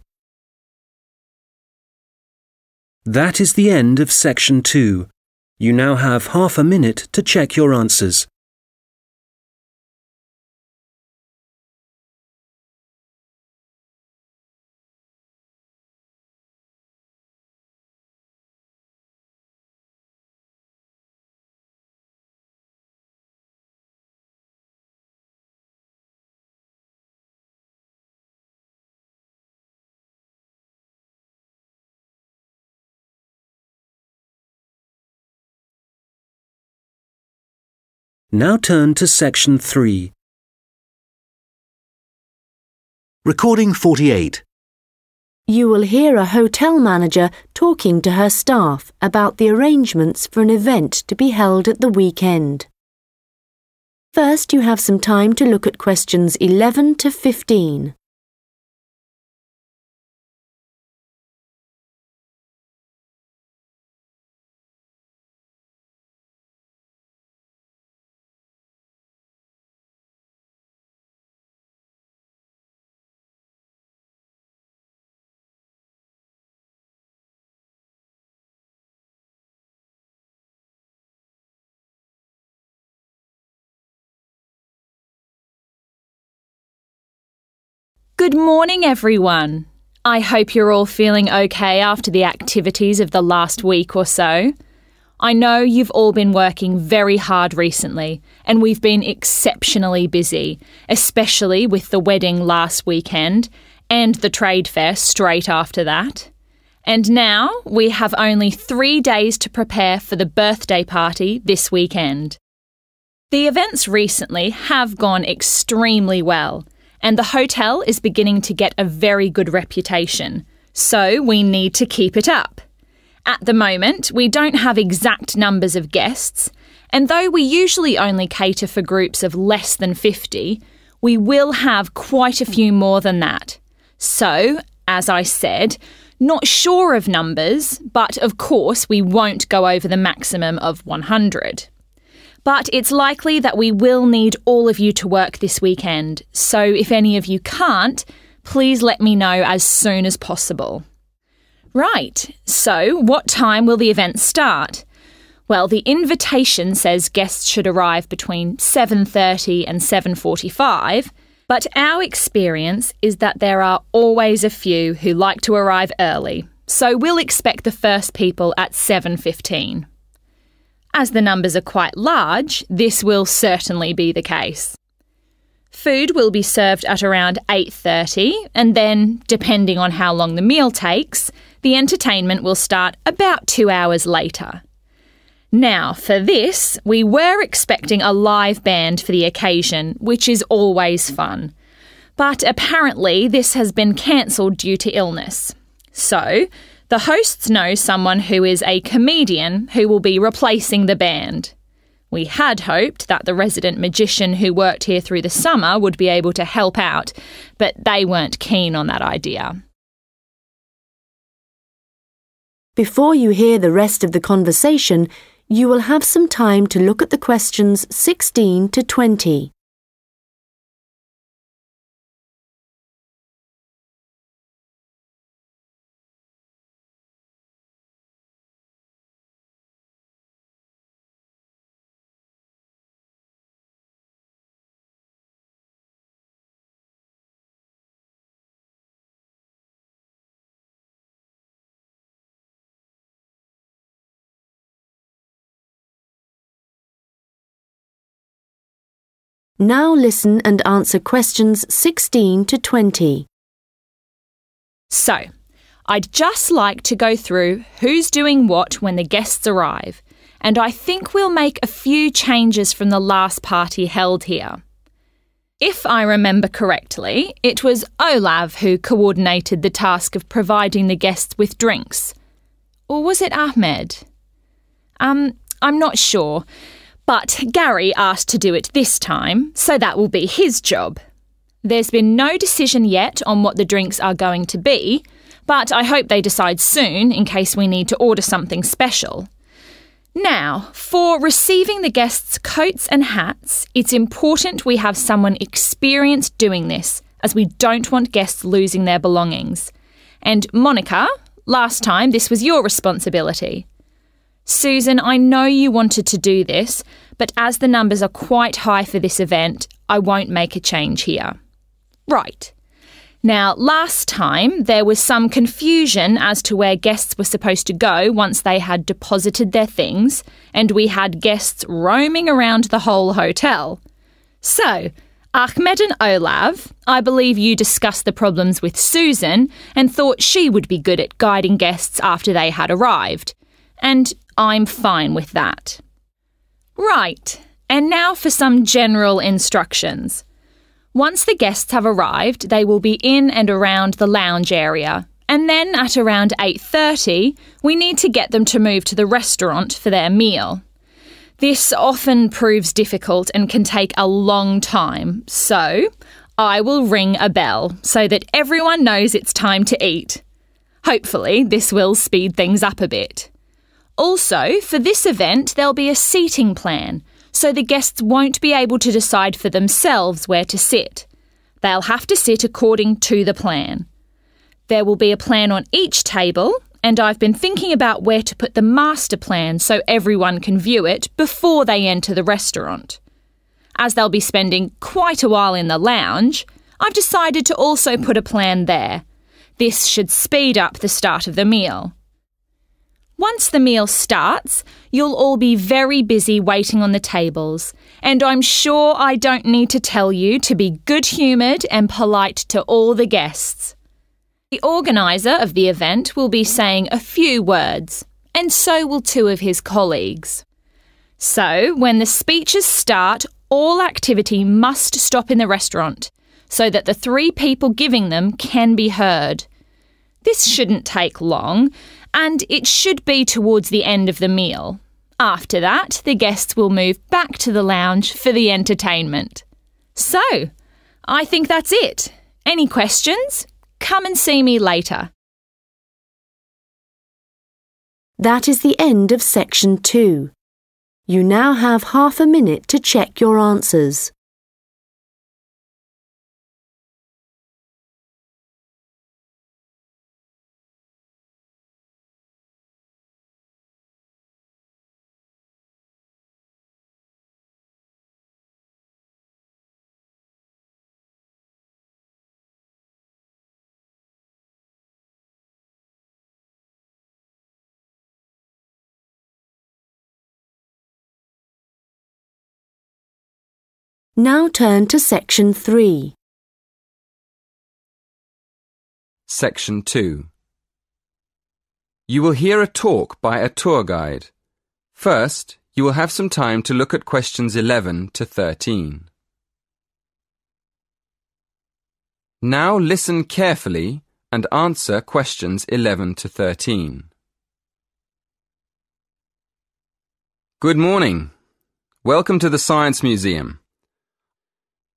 That is the end of section 2. You now have half a minute to check your answers. Now turn to section 3. Recording 48. You will hear a hotel manager talking to her staff about the arrangements for an event to be held at the weekend. First, you have some time to look at questions 11 to 15. Good morning, everyone. I hope you're all feeling okay after the activities of the last week or so. I know you've all been working very hard recently, and we've been exceptionally busy, especially with the wedding last weekend and the trade fair straight after that. And now we have only 3 days to prepare for the birthday party this weekend. The events recently have gone extremely well, and the hotel is beginning to get a very good reputation, so we need to keep it up. At the moment, we don't have exact numbers of guests, and though we usually only cater for groups of less than 50, we will have quite a few more than that. So, as I said, not sure of numbers, but of course we won't go over the maximum of 100. But it's likely that we will need all of you to work this weekend, so if any of you can't, please let me know as soon as possible. Right, so what time will the event start? Well, the invitation says guests should arrive between 7:30 and 7:45, but our experience is that there are always a few who like to arrive early, so we'll expect the first people at 7:15. As the numbers are quite large, this will certainly be the case. Food will be served at around 8:30, and then, depending on how long the meal takes, the entertainment will start about 2 hours later. Now, for this, we were expecting a live band for the occasion, which is always fun. But apparently this has been cancelled due to illness. So, the hosts know someone who is a comedian who will be replacing the band. We had hoped that the resident magician who worked here through the summer would be able to help out, but they weren't keen on that idea. Before you hear the rest of the conversation, you will have some time to look at the questions 16 to 20. Now listen and answer questions 16 to 20. So, I'd just like to go through who's doing what when the guests arrive, and I think we'll make a few changes from the last party held here. If I remember correctly, it was Olav who coordinated the task of providing the guests with drinks. Or was it Ahmed? I'm not sure. But Gary asked to do it this time, so that will be his job. There's been no decision yet on what the drinks are going to be, but I hope they decide soon in case we need to order something special. Now, for receiving the guests' coats and hats, it's important we have someone experienced doing this, as we don't want guests losing their belongings. And Monica, last time this was your responsibility. Susan, I know you wanted to do this, but as the numbers are quite high for this event, I won't make a change here. Right. Now, last time there was some confusion as to where guests were supposed to go once they had deposited their things, and we had guests roaming around the whole hotel. So, Ahmed and Olav, I believe you discussed the problems with Susan and thought she would be good at guiding guests after they had arrived. And I'm fine with that. Right, and now for some general instructions. Once the guests have arrived, they will be in and around the lounge area, and then at around 8:30, we need to get them to move to the restaurant for their meal. This often proves difficult and can take a long time, so I will ring a bell so that everyone knows it's time to eat. Hopefully, this will speed things up a bit. Also, for this event, there'll be a seating plan, so the guests won't be able to decide for themselves where to sit. They'll have to sit according to the plan. There will be a plan on each table, and I've been thinking about where to put the master plan so everyone can view it before they enter the restaurant. As they'll be spending quite a while in the lounge, I've decided to also put a plan there. This should speed up the start of the meal. Once the meal starts, you'll all be very busy waiting on the tables, and I'm sure I don't need to tell you to be good-humoured and polite to all the guests. The organiser of the event will be saying a few words, and so will two of his colleagues. So, when the speeches start, all activity must stop in the restaurant so that the three people giving them can be heard. This shouldn't take long, and it should be towards the end of the meal. After that, the guests will move back to the lounge for the entertainment. So, I think that's it. Any questions? Come and see me later. That is the end of section 2. You now have half a minute to check your answers. Now turn to section 3. Section 2. You will hear a talk by a tour guide. First, you will have some time to look at questions 11 to 13. Now listen carefully and answer questions 11 to 13. Good morning. Welcome to the Science Museum.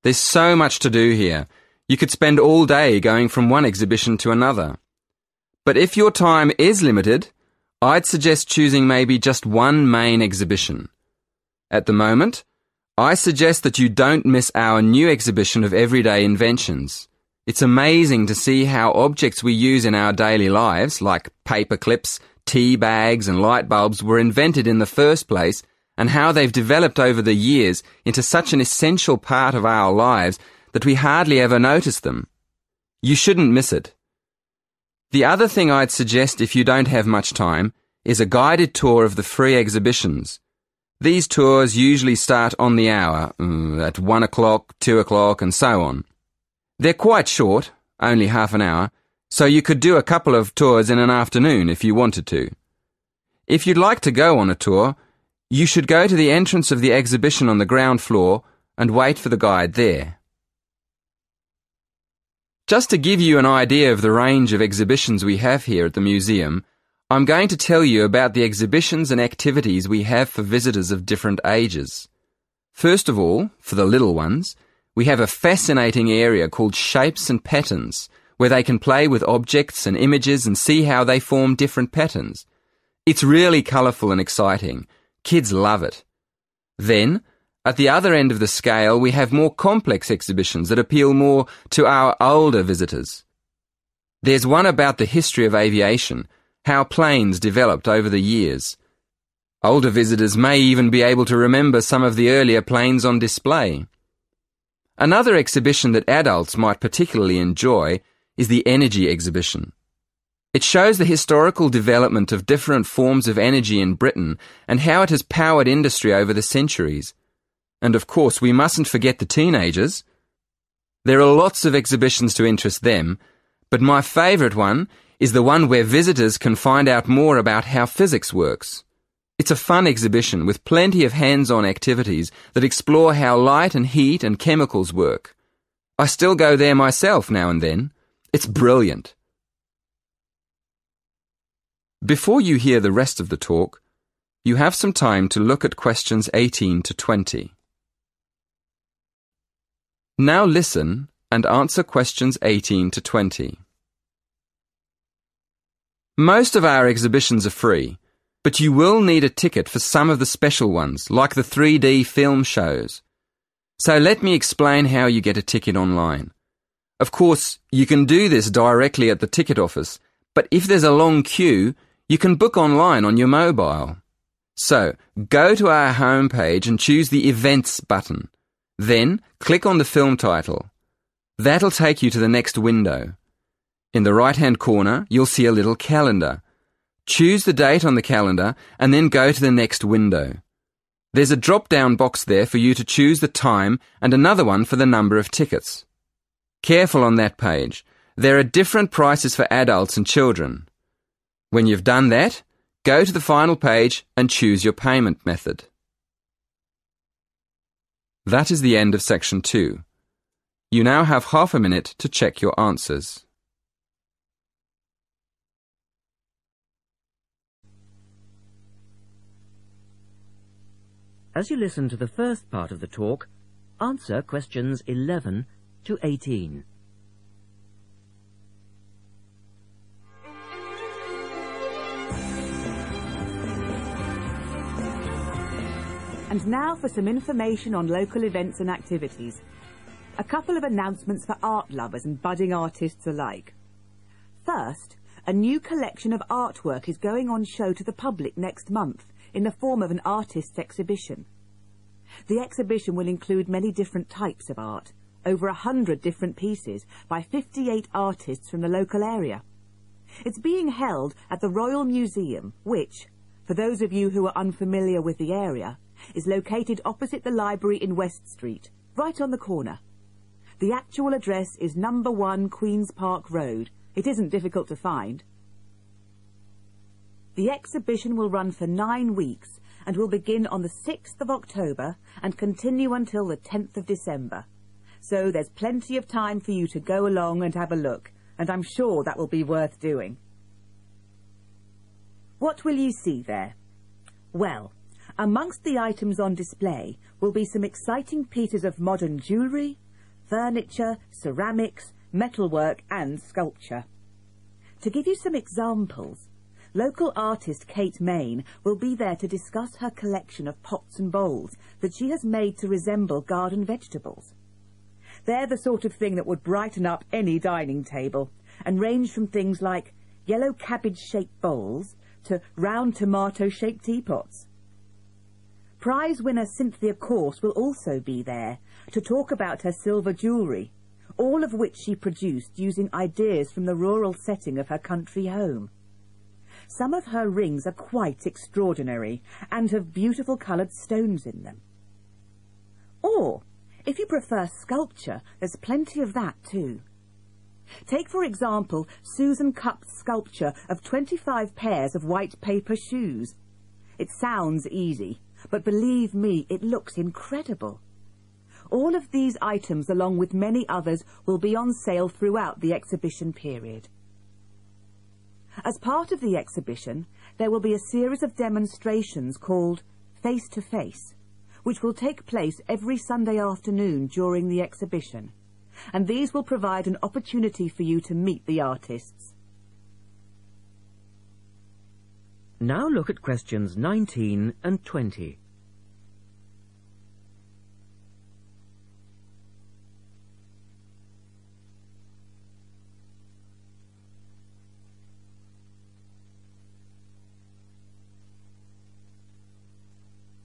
There's so much to do here. You could spend all day going from one exhibition to another. But if your time is limited, I'd suggest choosing maybe just one main exhibition. At the moment, I suggest that you don't miss our new exhibition of everyday inventions. It's amazing to see how objects we use in our daily lives, like paper clips, tea bags and light bulbs, were invented in the first place, and how they've developed over the years into such an essential part of our lives that we hardly ever notice them. You shouldn't miss it. The other thing I'd suggest if you don't have much time is a guided tour of the free exhibitions. These tours usually start on the hour, at 1 o'clock, 2 o'clock and so on. They're quite short, only half an hour, so you could do a couple of tours in an afternoon if you wanted to. If you'd like to go on a tour, you should go to the entrance of the exhibition on the ground floor and wait for the guide there. Just to give you an idea of the range of exhibitions we have here at the museum, I'm going to tell you about the exhibitions and activities we have for visitors of different ages. First of all, for the little ones, we have a fascinating area called Shapes and Patterns, where they can play with objects and images and see how they form different patterns. It's really colourful and exciting. Kids love it. Then, at the other end of the scale, we have more complex exhibitions that appeal more to our older visitors. There's one about the history of aviation, how planes developed over the years. Older visitors may even be able to remember some of the earlier planes on display. Another exhibition that adults might particularly enjoy is the energy exhibition. It shows the historical development of different forms of energy in Britain and how it has powered industry over the centuries. And of course, we mustn't forget the teenagers. There are lots of exhibitions to interest them, but my favourite one is the one where visitors can find out more about how physics works. It's a fun exhibition with plenty of hands-on activities that explore how light and heat and chemicals work. I still go there myself now and then. It's brilliant. Before you hear the rest of the talk, you have some time to look at questions 18 to 20. Now listen and answer questions 18 to 20. Most of our exhibitions are free, but you will need a ticket for some of the special ones, like the 3D film shows. So let me explain how you get a ticket online. Of course, you can do this directly at the ticket office, but if there's a long queue, you can book online on your mobile. So, go to our homepage and choose the Events button. Then, click on the film title. That'll take you to the next window. In the right-hand corner, you'll see a little calendar. Choose the date on the calendar and then go to the next window. There's a drop-down box there for you to choose the time and another one for the number of tickets. Careful on that page. There are different prices for adults and children. When you've done that, go to the final page and choose your payment method. That is the end of section 2. You now have half a minute to check your answers. As you listen to the first part of the talk, answer questions 11 to 18. And now for some information on local events and activities. A couple of announcements for art lovers and budding artists alike. First, a new collection of artwork is going on show to the public next month in the form of an artist's exhibition. The exhibition will include many different types of art, over 100 different pieces by 58 artists from the local area. It's being held at the Royal Museum, which, for those of you who are unfamiliar with the area, is located opposite the library in West Street, right on the corner. The actual address is number 1 Queen's Park Road. It isn't difficult to find. The exhibition will run for 9 weeks and will begin on the 6th of October and continue until the 10th of December. So there's plenty of time for you to go along and have a look, and I'm sure that will be worth doing. What will you see there? Well, amongst the items on display will be some exciting pieces of modern jewellery, furniture, ceramics, metalwork and sculpture. To give you some examples, local artist Kate Main will be there to discuss her collection of pots and bowls that she has made to resemble garden vegetables. They're the sort of thing that would brighten up any dining table and range from things like yellow cabbage-shaped bowls to round tomato-shaped teapots. Prize winner Cynthia Corse will also be there to talk about her silver jewellery, all of which she produced using ideas from the rural setting of her country home. Some of her rings are quite extraordinary and have beautiful coloured stones in them. Or, if you prefer sculpture, there's plenty of that too. Take, for example, Susan Cupp's sculpture of 25 pairs of white paper shoes. It sounds easy, but believe me, it looks incredible. All of these items, along with many others, will be on sale throughout the exhibition period. As part of the exhibition, there will be a series of demonstrations called Face to Face, which will take place every Sunday afternoon during the exhibition, and these will provide an opportunity for you to meet the artists. Now look at questions 19 and 20.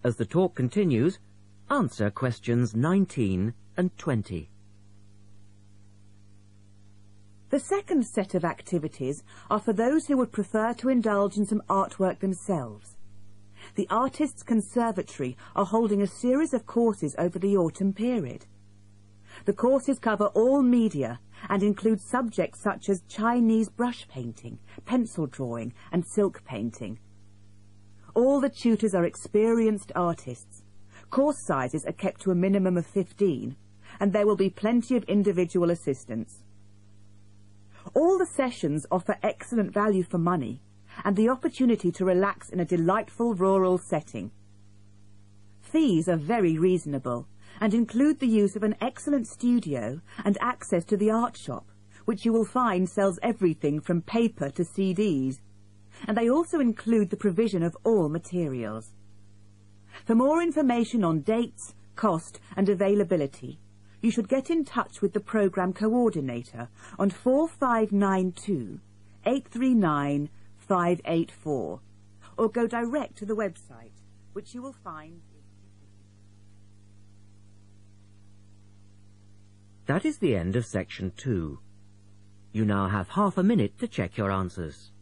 As the talk continues, answer questions 19 and 20. The second set of activities are for those who would prefer to indulge in some artwork themselves. The Artists' Conservatory are holding a series of courses over the autumn period. The courses cover all media and include subjects such as Chinese brush painting, pencil drawing and silk painting. All the tutors are experienced artists. Course sizes are kept to a minimum of 15, and there will be plenty of individual assistance. All the sessions offer excellent value for money and the opportunity to relax in a delightful rural setting. Fees are very reasonable and include the use of an excellent studio and access to the art shop, which you will find sells everything from paper to CDs. And they also include the provision of all materials. For more information on dates, cost and availability, you should get in touch with the programme coordinator on 4592 839 584 or go direct to the website, which you will find. That is the end of section 2. You now have half a minute to check your answers.